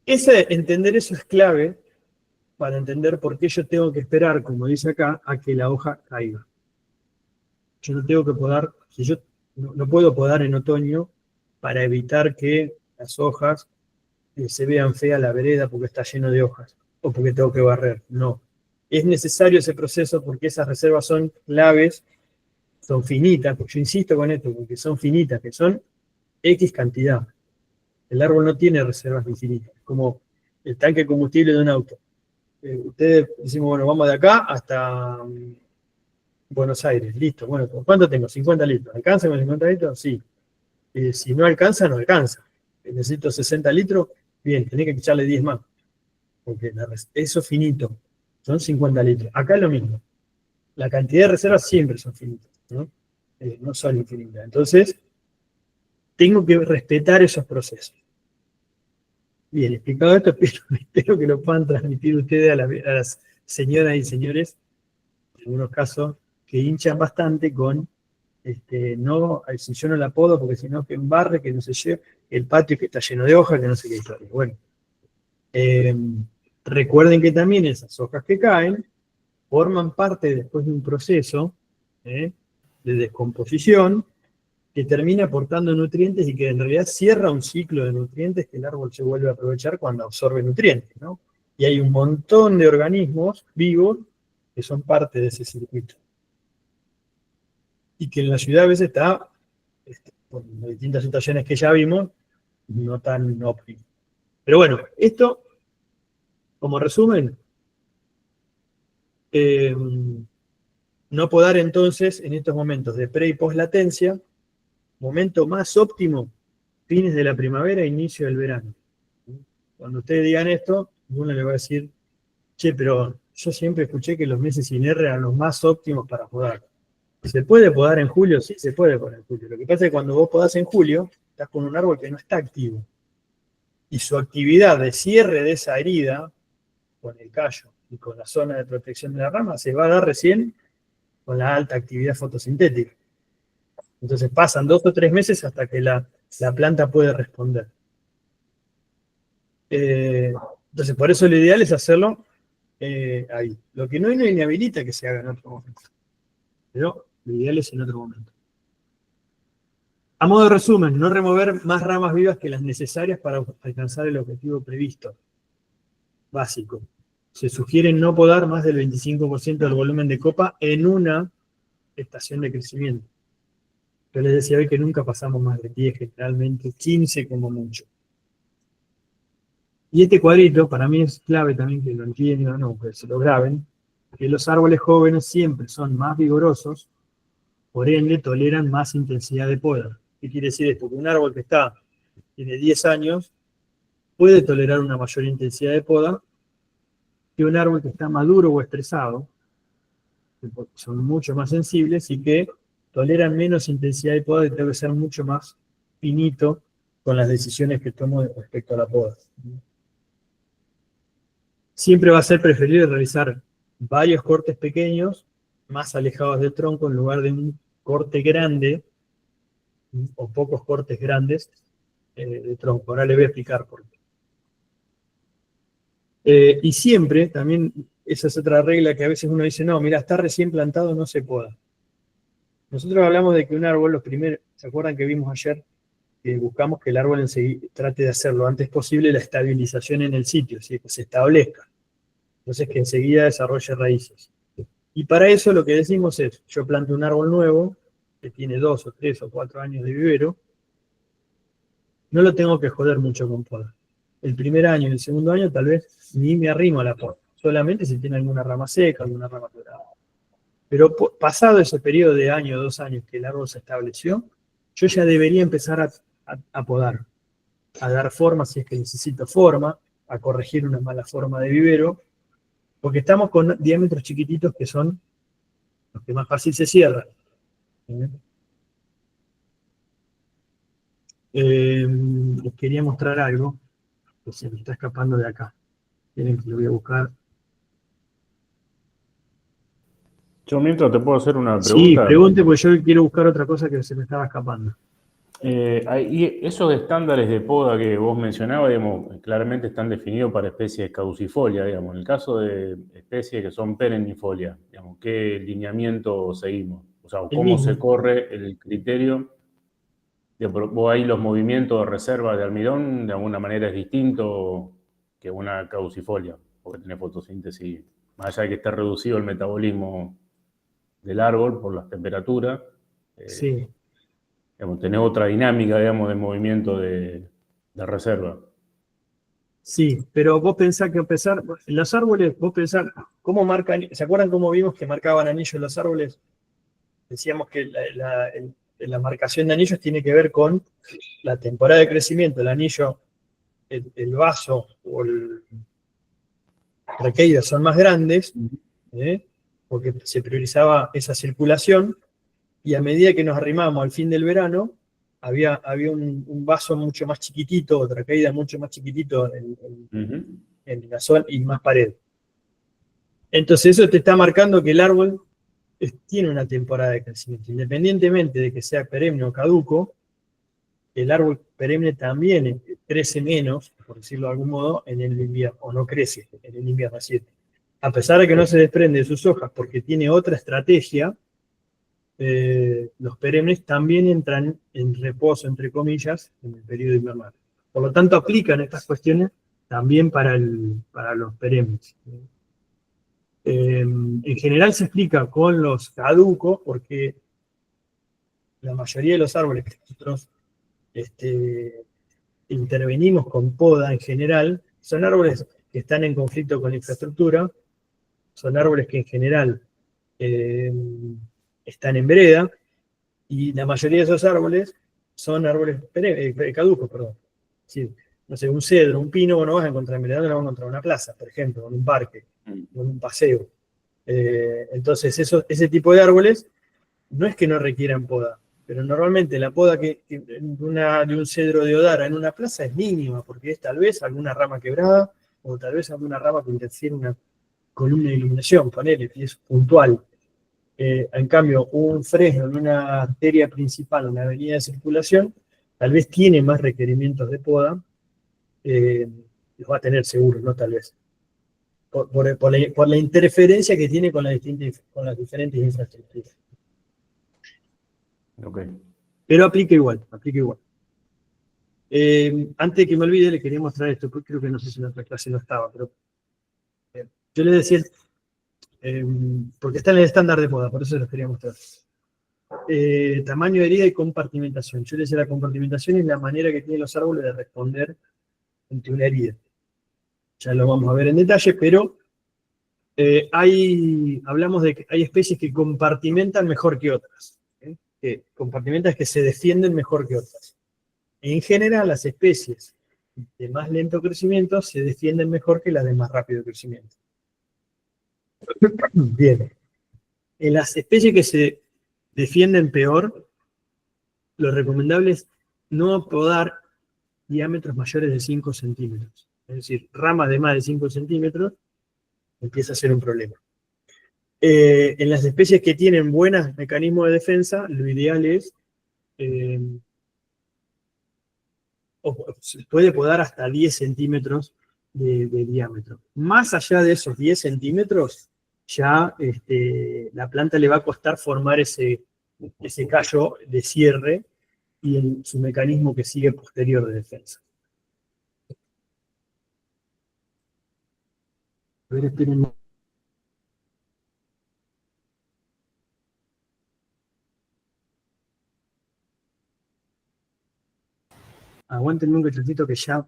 Entender eso es clave para entender por qué yo tengo que esperar, como dice acá, a que la hoja caiga. Yo no tengo que podar, si yo no puedo podar en otoño para evitar que las hojas se vean feas la vereda porque está lleno de hojas, o porque tengo que barrer. No. Es necesario ese proceso porque esas reservas son claves, son finitas, porque yo insisto con esto, porque son finitas, que son X cantidad. El árbol no tiene reservas infinitas, como el tanque de combustible de un auto. Ustedes decimos, bueno, vamos de acá hasta Buenos Aires, listo. Bueno, ¿cuánto tengo? 50 litros. ¿Alcanza con 50 litros? Sí. Si no alcanza, no alcanza. Necesito 60 litros, bien, tenés que echarle 10 más. Porque eso es finito. Son 50 litros. Acá es lo mismo. La cantidad de reservas siempre son finitas, ¿no? No son infinitas. Entonces, tengo que respetar esos procesos. Bien, explicado esto, espero que lo puedan transmitir ustedes a las señoras y señores, en algunos casos, que hinchan bastante con, no, si yo no la podo, porque si no, que embarre, que no se lleve, el patio que está lleno de hojas, que no sé qué historia. Bueno, recuerden que también esas hojas que caen forman parte después de un proceso de descomposición que termina aportando nutrientes y que en realidad cierra un ciclo de nutrientes que el árbol se vuelve a aprovechar cuando absorbe nutrientes, ¿no? Y hay un montón de organismos vivos que son parte de ese circuito. Y que en la ciudad a veces está, por las distintas situaciones que ya vimos, no tan óptimo. Pero bueno, esto, como resumen, no podar entonces en estos momentos de pre y post latencia. Momento más óptimo, fines de la primavera e inicio del verano. Cuando ustedes digan esto, uno le va a decir, che, pero yo siempre escuché que los meses sin R eran los más óptimos para podar. ¿Se puede podar en julio? Sí, se puede podar en julio. Lo que pasa es que cuando vos podás en julio, estás con un árbol que no está activo. Y su actividad de cierre de esa herida, con el callo y con la zona de protección de la rama, se va a dar recién con la alta actividad fotosintética. Entonces pasan 2 o 3 meses hasta que la planta puede responder. Entonces, por eso lo ideal es hacerlo ahí. Lo que no inhabilita que se haga en otro momento. Pero lo ideal es en otro momento. A modo de resumen, no remover más ramas vivas que las necesarias para alcanzar el objetivo previsto. Básico. Se sugiere no podar más del 25% del volumen de copa en una estación de crecimiento. Yo les decía hoy que nunca pasamos más de 10, generalmente 15 como mucho. Y este cuadrito para mí es clave también que lo entiendan o que se lo graben, que los árboles jóvenes siempre son más vigorosos, por ende toleran más intensidad de poda. ¿Qué quiere decir esto? Que un árbol que tiene 10 años, puede tolerar una mayor intensidad de poda que un árbol que está maduro o estresado, que son mucho más sensibles y que toleran menos intensidad de poda y tengo que ser mucho más finito con las decisiones que tomo respecto a la poda. Siempre va a ser preferible realizar varios cortes pequeños, más alejados del tronco, en lugar de un corte grande, o pocos cortes grandes de tronco. Ahora les voy a explicar por qué. Y siempre, también, esa es otra regla que a veces uno dice, no, mira, está recién plantado, no se poda. Nosotros hablamos de que un árbol, los primeros, ¿se acuerdan que vimos ayer? Que buscamos que el árbol trate de hacer lo antes posible la estabilización en el sitio, ¿sí? Que se establezca. Entonces que enseguida desarrolle raíces. Y para eso lo que decimos es, yo planto un árbol nuevo, que tiene 2 o 3 o 4 años de vivero, no lo tengo que joder mucho con poda. El primer año y el segundo año tal vez ni me arrimo a la poda, solamente si tiene alguna rama seca, alguna rama quebrada. Pero pasado ese periodo de año o 2 años que el árbol se estableció, yo ya debería empezar a podar, a dar forma si es que necesito forma, a corregir una mala forma de vivero, porque estamos con diámetros chiquititos que son los que más fácil se cierran. Les quería mostrar algo que se me está escapando de acá. Tienen que lo voy a buscar. Yo mientras te puedo hacer una pregunta. Sí, pregunte, porque yo quiero buscar otra cosa que se me estaba escapando. Y esos estándares de poda que vos mencionabas, digamos, claramente están definidos para especies caducifolias, digamos. En el caso de especies que son perennifolia, digamos, ¿qué lineamiento seguimos? O sea, ¿cómo se corre el criterio? Vos ahí los movimientos de reserva de almidón de alguna manera es distinto que una caducifolia, porque tiene fotosíntesis, más allá de que esté reducido el metabolismo del árbol por las temperaturas. Sí. Digamos, tenés otra dinámica, digamos, de movimiento de reserva. Sí, pero vos pensás que empezar, en los árboles, vos pensás, ¿cómo marcan? ¿Se acuerdan cómo vimos que marcaban anillos en los árboles? Decíamos que la marcación de anillos tiene que ver con la temporada de crecimiento, el anillo, el vaso o el requeídas son más grandes, porque se priorizaba esa circulación, y a medida que nos arrimamos al fin del verano, había un vaso mucho más chiquitito, otra caída mucho más chiquitito en la zona y más pared. Entonces eso te está marcando que el árbol tiene una temporada de crecimiento. Independientemente de que sea perenne o caduco, el árbol perenne también crece menos, por decirlo de algún modo, en el invierno, o no crece en el invierno. Así, a pesar de que no se desprende de sus hojas porque tiene otra estrategia, los perennes también entran en reposo, entre comillas, en el periodo invernal. Por lo tanto, aplican estas cuestiones también para los perennes. En general se explica con los caducos, porque la mayoría de los árboles que nosotros intervenimos con poda en general, son árboles que están en conflicto con la infraestructura, son árboles que en general están en vereda, y la mayoría de esos árboles son árboles caducos, perdón. Sí, no sé, un cedro, un pino, no vas a encontrar en vereda, no lo vas a encontrar en una plaza, por ejemplo, en un parque, en un paseo. Entonces, ese tipo de árboles no es que no requieran poda, pero normalmente la poda de un cedro de Odara en una plaza es mínima, porque es tal vez alguna rama quebrada, o tal vez alguna rama que interfiere en una columna de iluminación, ponele, y es puntual. En cambio, un fresno en una arteria principal, una avenida de circulación, tal vez tiene más requerimientos de poda, los va a tener seguro, no tal vez. Por la interferencia que tiene con las diferentes infraestructuras. Okay. Pero aplica igual, aplica igual. Antes de que me olvide, le quería mostrar esto, porque creo que no sé si en otra clase no estaba, pero yo le decía, porque está en el estándar de poda, por eso les quería mostrar. Tamaño de herida y compartimentación. Yo le decía, la compartimentación es la manera que tienen los árboles de responder ante una herida. Ya lo vamos a ver en detalle, pero hablamos de que hay especies que compartimentan mejor que otras. Que compartimentan es que se defienden mejor que otras. En general, las especies de más lento crecimiento se defienden mejor que las de más rápido crecimiento. Bien. En las especies que se defienden peor, lo recomendable es no podar diámetros mayores de 5 centímetros. Es decir, ramas de más de 5 centímetros empieza a ser un problema. En las especies que tienen buenos mecanismos de defensa, lo ideal es, se puede podar hasta 10 centímetros de diámetro. Más allá de esos 10 centímetros, ya la planta le va a costar formar ese callo de cierre y su mecanismo que sigue posterior de defensa. A ver, esperen. Aguántenme un cachetito que ya...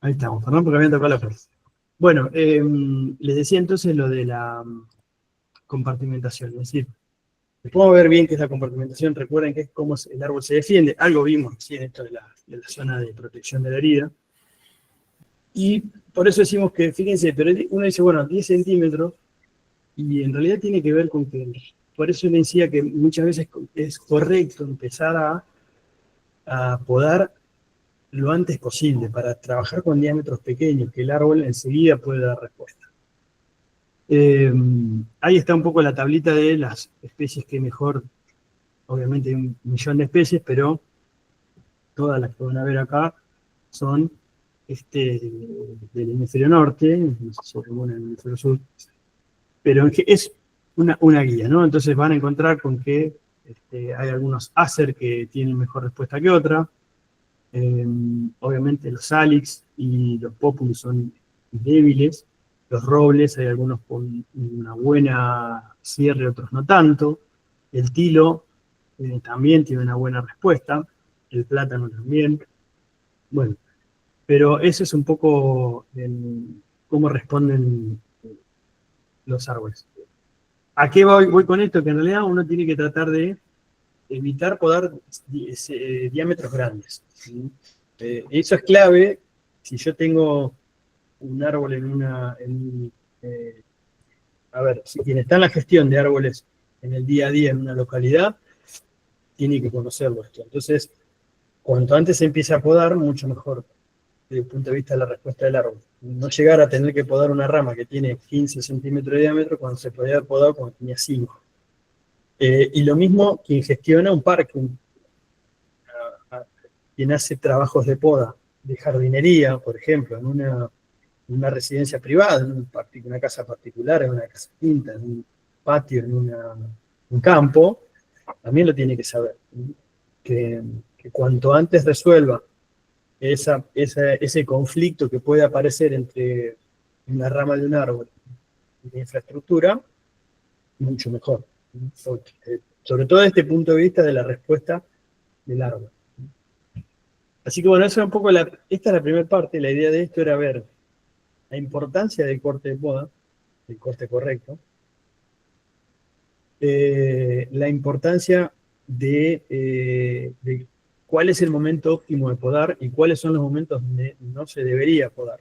Ahí estamos, perdón porque habían tocado la puerta. Bueno, les decía entonces lo de la compartimentación, es decir, podemos ver bien qué es la compartimentación, recuerden que es cómo el árbol se defiende, algo vimos sí, en esto de la zona de protección de la herida, y por eso decimos que, fíjense, pero uno dice, bueno, 10 centímetros, y en realidad tiene que ver con que, por eso le decía que muchas veces es correcto empezar a podar lo antes posible, para trabajar con diámetros pequeños, que el árbol enseguida puede dar respuesta. Ahí está un poco la tablita de las especies que mejor, obviamente hay 1 millón de especies, pero todas las que van a ver acá son del hemisferio norte, no sé si se en el hemisferio sur, pero es una guía, ¿no? Entonces van a encontrar con que hay algunos Acer que tienen mejor respuesta que otra. Obviamente los Salix y los Populus son débiles, los robles hay algunos con una buena cierre, otros no tanto, el tilo también tiene una buena respuesta, el plátano también, bueno, pero eso es un poco cómo responden los árboles. ¿A qué voy con esto? Que en realidad uno tiene que tratar de evitar podar diámetros grandes, ¿sí? Eso es clave. Si yo tengo un árbol a ver, si quien está en la gestión de árboles en el día a día en una localidad, tiene que conocerlo esto. Entonces, cuanto antes se empiece a podar, mucho mejor desde el punto de vista de la respuesta del árbol. No llegar a tener que podar una rama que tiene 15 centímetros de diámetro cuando se podía haber podado cuando tenía 5. Y lo mismo quien gestiona un parque, quien hace trabajos de poda, de jardinería, por ejemplo, en una residencia privada, en una casa particular, en una casa quinta, en un patio, en un campo, también lo tiene que saber. Que que cuanto antes resuelva ese conflicto que puede aparecer entre una rama de un árbol y la infraestructura, mucho mejor. Sobre todo desde este punto de vista de la respuesta del árbol. Así que bueno, esa es un poco esta es la primera parte. La idea de esto era ver la importancia del corte de poda, el corte correcto, la importancia de cuál es el momento óptimo de podar y cuáles son los momentos donde no se debería podar.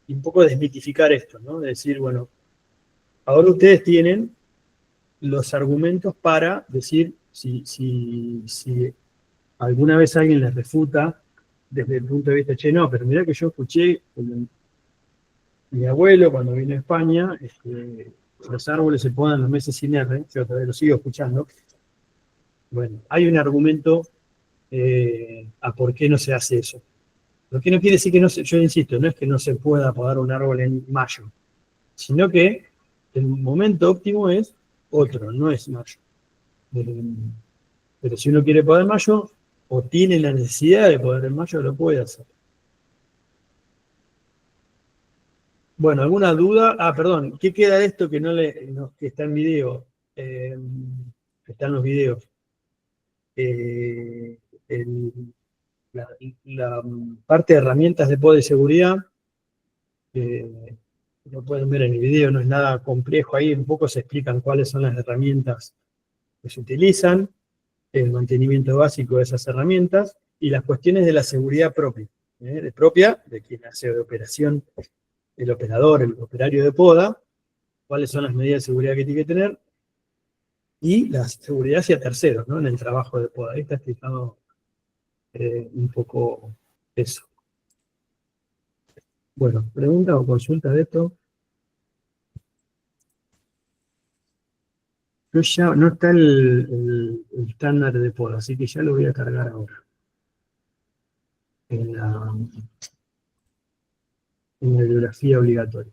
Y un poco desmitificar esto, ¿no? De decir, bueno, ahora ustedes tienen los argumentos para decir si alguna vez alguien les refuta desde el punto de vista, che, no, pero mirá que yo escuché mi abuelo cuando vino a España, los árboles se podan los meses sin R, yo todavía lo sigo escuchando. Bueno, hay un argumento a por qué no se hace eso. Lo que no quiere decir que no se, yo insisto, no es que no se pueda podar un árbol en mayo, sino que el momento óptimo es otro, no es mayo. Pero si uno quiere podar en mayo, o tiene la necesidad de podar en mayo, lo puede hacer. Bueno, ¿alguna duda? Ah, perdón, ¿qué queda de esto que que está en video? Que está en los videos. La parte de herramientas de poda y seguridad, lo pueden ver en el video, no es nada complejo, ahí un poco se explican cuáles son las herramientas que se utilizan, el mantenimiento básico de esas herramientas y las cuestiones de la seguridad propia, de quien hace de operación, el operador, el operario de poda, cuáles son las medidas de seguridad que tiene que tener y la seguridad hacia terceros, ¿no? En el trabajo de poda. Ahí está explicado un poco eso. Bueno, ¿preguntas o consultas de esto? Yo ya no está el estándar de poda, así que ya lo voy a cargar ahora. En la bibliografía obligatoria.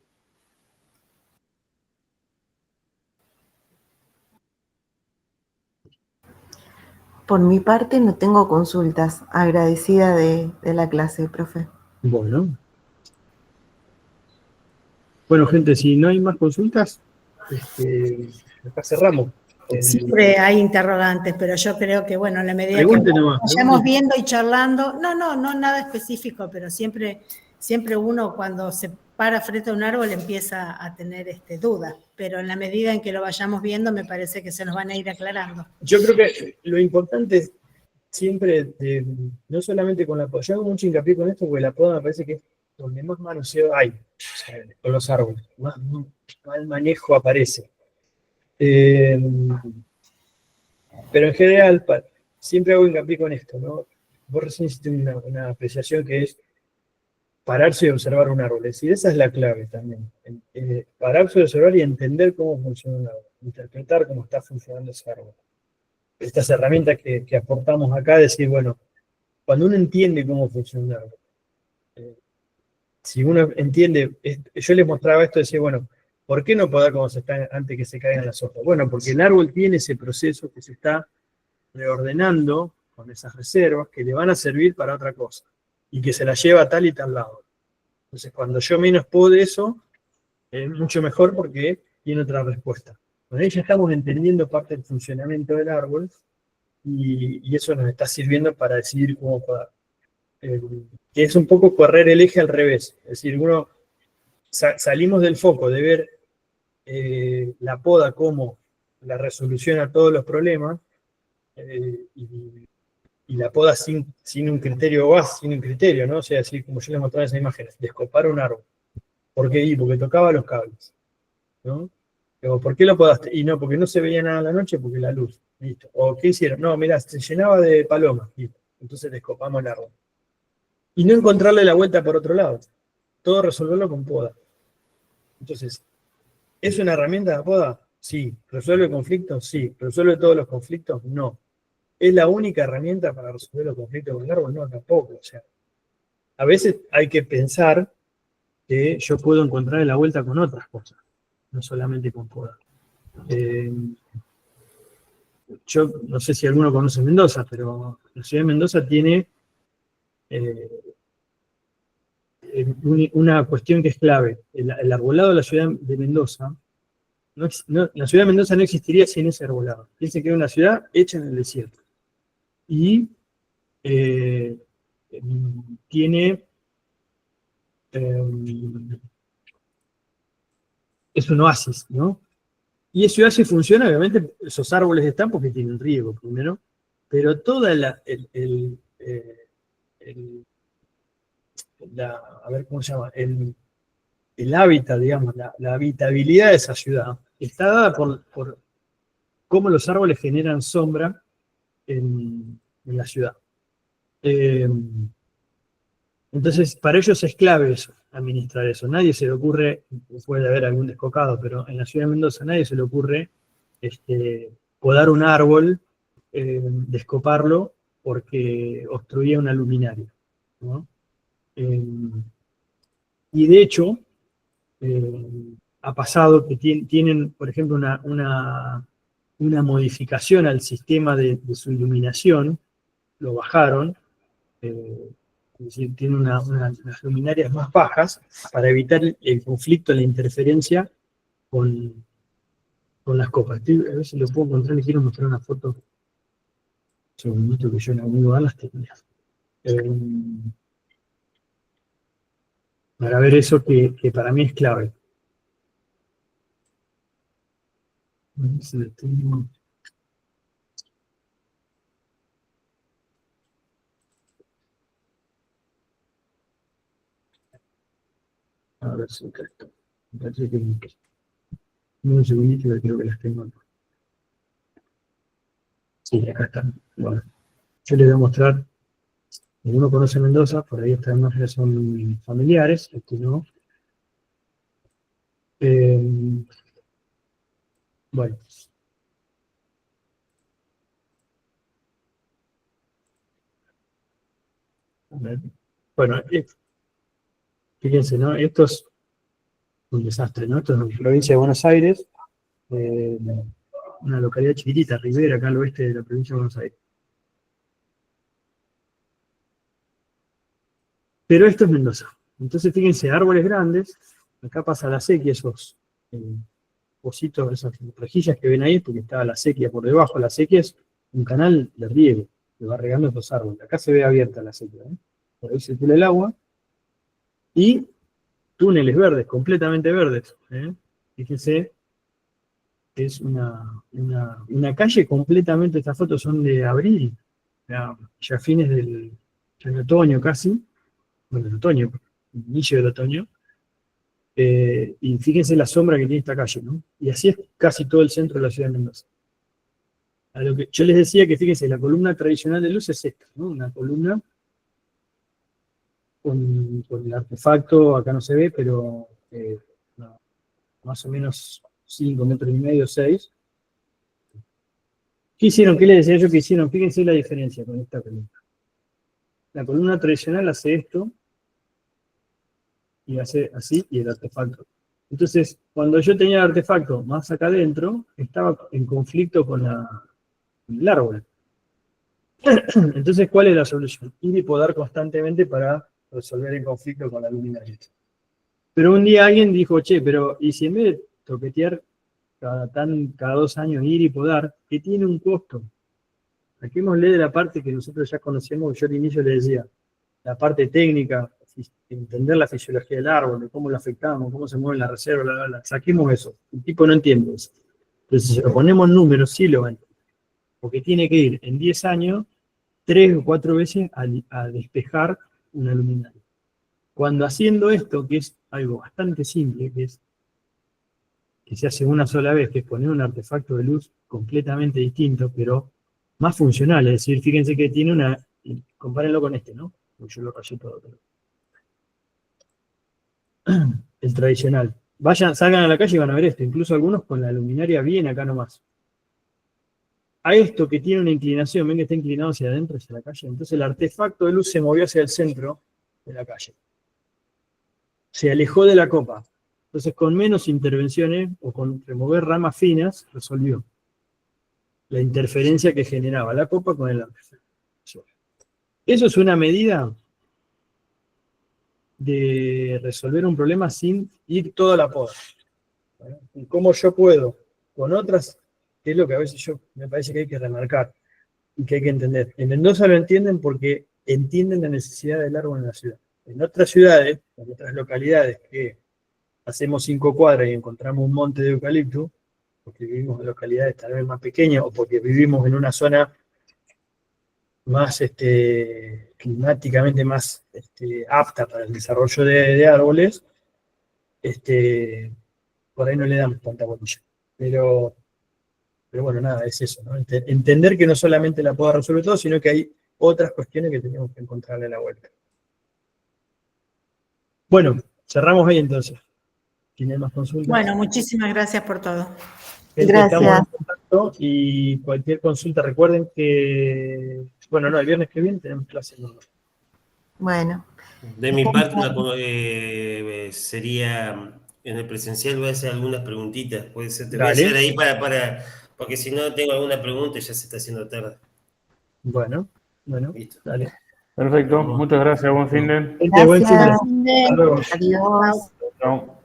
Por mi parte no tengo consultas. Agradecida de la clase, profe. Bueno. Bueno, gente, si no hay más consultas, acá cerramos. Siempre hay interrogantes, pero yo creo que, bueno, en la medida que vayamos viendo y charlando, no, nada específico, pero siempre uno cuando se para frente a un árbol empieza a tener dudas, pero en la medida en que lo vayamos viendo me parece que se nos van a ir aclarando. Yo creo que lo importante es siempre, no solamente con la poda, yo hago mucho hincapié con esto porque la poda me parece que es donde más manoseo hay, o sea, con los árboles, más mal manejo aparece. Pero en general, siempre hago hincapié con esto, ¿no? Vos recién hiciste una apreciación que es pararse y observar un árbol. Es decir, esa es la clave también. Pararse y observar y entender cómo funciona un árbol, interpretar cómo está funcionando ese árbol. Estas herramientas que aportamos acá, decir, bueno, cuando uno entiende cómo funciona un árbol, si uno entiende, yo les mostraba esto, decía, bueno, ¿por qué no podar como se está antes que se caigan las hojas? Bueno, porque el árbol tiene ese proceso que se está reordenando con esas reservas que le van a servir para otra cosa y que se la lleva a tal y tal lado. Entonces, cuando yo menos puedo eso, es mucho mejor porque tiene otra respuesta. Con ahí ya estamos entendiendo parte del funcionamiento del árbol y eso nos está sirviendo para decidir cómo podar. Que es un poco correr el eje al revés. Es decir, salimos del foco de ver la poda como la resolución a todos los problemas y la poda sin un criterio base, sin un criterio, ¿no? O sea, así como yo les mostraba en esas imágenes, descopar un árbol. ¿Por qué? Porque tocaba los cables, ¿no? O, ¿por qué lo podaste? Y no, porque no se veía nada a la noche, porque la luz, listo. O, ¿qué hicieron? No, mirá, se llenaba de palomas, listo. Entonces descopamos el árbol. Y no encontrarle la vuelta por otro lado. Todo resolverlo con poda. Entonces, ¿es una herramienta de poda? Sí. ¿Resuelve conflictos? Sí. ¿Resuelve todos los conflictos? No. ¿Es la única herramienta para resolver los conflictos con el árbol? No, tampoco. O sea, a veces hay que pensar que yo puedo encontrar la vuelta con otras cosas, no solamente con poda. yo no sé si alguno conoce Mendoza, pero la ciudad de Mendoza tiene una cuestión que es clave. El arbolado de la ciudad de Mendoza, la ciudad de Mendoza no existiría sin ese arbolado. Piensen que es una ciudad hecha en el desierto. Y tiene... es un oasis, ¿no? Y ese oasis funciona, obviamente, esos árboles están porque tienen riego primero, pero toda a ver cómo se llama, el hábitat, digamos, la habitabilidad de esa ciudad está dada por cómo los árboles generan sombra en la ciudad. Entonces, para ellos es clave eso, administrar eso. Nadie se le ocurre, puede haber algún descocado, pero en la ciudad de Mendoza a nadie se le ocurre podar un árbol, descoparlo, porque obstruía una luminaria, ¿no? Y de hecho, ha pasado que tienen, por ejemplo, una modificación al sistema de su iluminación, lo bajaron, es decir, tiene unas luminarias más bajas para evitar el conflicto, la interferencia con las copas. A ver si lo puedo encontrar, le quiero mostrar una foto. Un segundito que yo en algún lugar las tenía. Para ver eso que para mí es clave. A ver si lo tengo. A ver si acá está. Me parece que un segundito que creo que las tengo. Sí, acá están. Bueno, yo les voy a mostrar. Uno conoce Mendoza, por ahí estas imágenes son familiares, aquí no. Bueno. A ver. Bueno, fíjense, ¿no? Esto es un desastre, ¿no? Esto es en la provincia de Buenos Aires, una localidad chiquitita, Rivera, acá al oeste de la provincia de Buenos Aires. Pero esto es Mendoza. Entonces, fíjense, árboles grandes, acá pasa la sequía, esos pocitos, esas rejillas que ven ahí, porque estaba la sequía por debajo. La sequía es un canal de riego que va regando estos árboles. Acá se ve abierta la sequía, ¿eh? Por ahí circula el agua. Y túneles verdes, completamente verdes, ¿eh? Fíjense, es una calle completamente, estas fotos son de abril, ya fines ya en otoño casi, bueno, en otoño, inicio del otoño, y fíjense la sombra que tiene esta calle, ¿no? Y así es casi todo el centro de la ciudad de Mendoza. A lo que yo les decía que, fíjense, la columna tradicional de luz es esta, ¿no? Una columna con el artefacto, acá no se ve, pero más o menos 5 metros y medio, 6. ¿Qué hicieron? ¿Qué les decía yo que hicieron? Fíjense la diferencia con esta columna. La columna tradicional hace esto, y hace así, y el artefacto. Entonces, cuando yo tenía el artefacto más acá adentro, estaba en conflicto con el árbol. Entonces, ¿cuál es la solución? Ir y podar constantemente para resolver el conflicto con la luminaria. Pero un día alguien dijo, che, pero ¿y si en vez de toquetear cada 2 años ir y podar, que tiene un costo? Saquémosle de la parte que nosotros ya conocemos, que yo al inicio le decía, la parte técnica, entender la fisiología del árbol, de cómo lo afectamos, cómo se mueve la reserva, saquemos eso. El tipo no entiende eso. Entonces, si le ponemos números, sí lo ven. Porque tiene que ir en 10 años 3 o 4 veces a despejar una luminaria. Cuando haciendo esto, que es algo bastante simple, que se hace una sola vez, que es poner un artefacto de luz completamente distinto, pero más funcional, es decir, fíjense que tiene compárenlo con este, ¿no? Porque yo lo rayé todo. El tradicional. Salgan a la calle y van a ver esto, incluso algunos con la luminaria bien acá nomás. A esto que tiene una inclinación, ven que está inclinado hacia adentro, hacia la calle, entonces el artefacto de luz se movió hacia el centro de la calle. Se alejó de la copa. Entonces con menos intervenciones, o con remover ramas finas, resolvió. la interferencia que generaba la copa con el agua. Eso es una medida de resolver un problema sin ir toda la poda. Y cómo yo puedo, con otras, que es lo que a veces me parece que hay que remarcar y que hay que entender. En Mendoza lo entienden porque entienden la necesidad del árbol en la ciudad. En otras ciudades, en otras localidades que hacemos 5 cuadras y encontramos un monte de eucalipto, porque vivimos en localidades tal vez más pequeñas o porque vivimos en una zona más climáticamente más apta para el desarrollo de árboles, por ahí no le damos tanta bolilla. Pero bueno, nada, es eso, ¿no? Entender que no solamente la poda resuelve todo, sino que hay otras cuestiones que tenemos que encontrarle la vuelta. Bueno, cerramos ahí entonces. ¿Tienen más consultas? Bueno, muchísimas gracias por todo. Gracias. Estamos en contacto y cualquier consulta, recuerden que, bueno, no, el viernes que viene tenemos clase normal. Bueno. De mi parte, sería, en el presencial voy a hacer algunas preguntitas, puede ser, te voy a hacer ahí porque si no tengo alguna pregunta ya se está haciendo tarde. Bueno, listo. Dale. Perfecto, muchas gracias, buen fin de. Buen fin de. Adiós. Chao.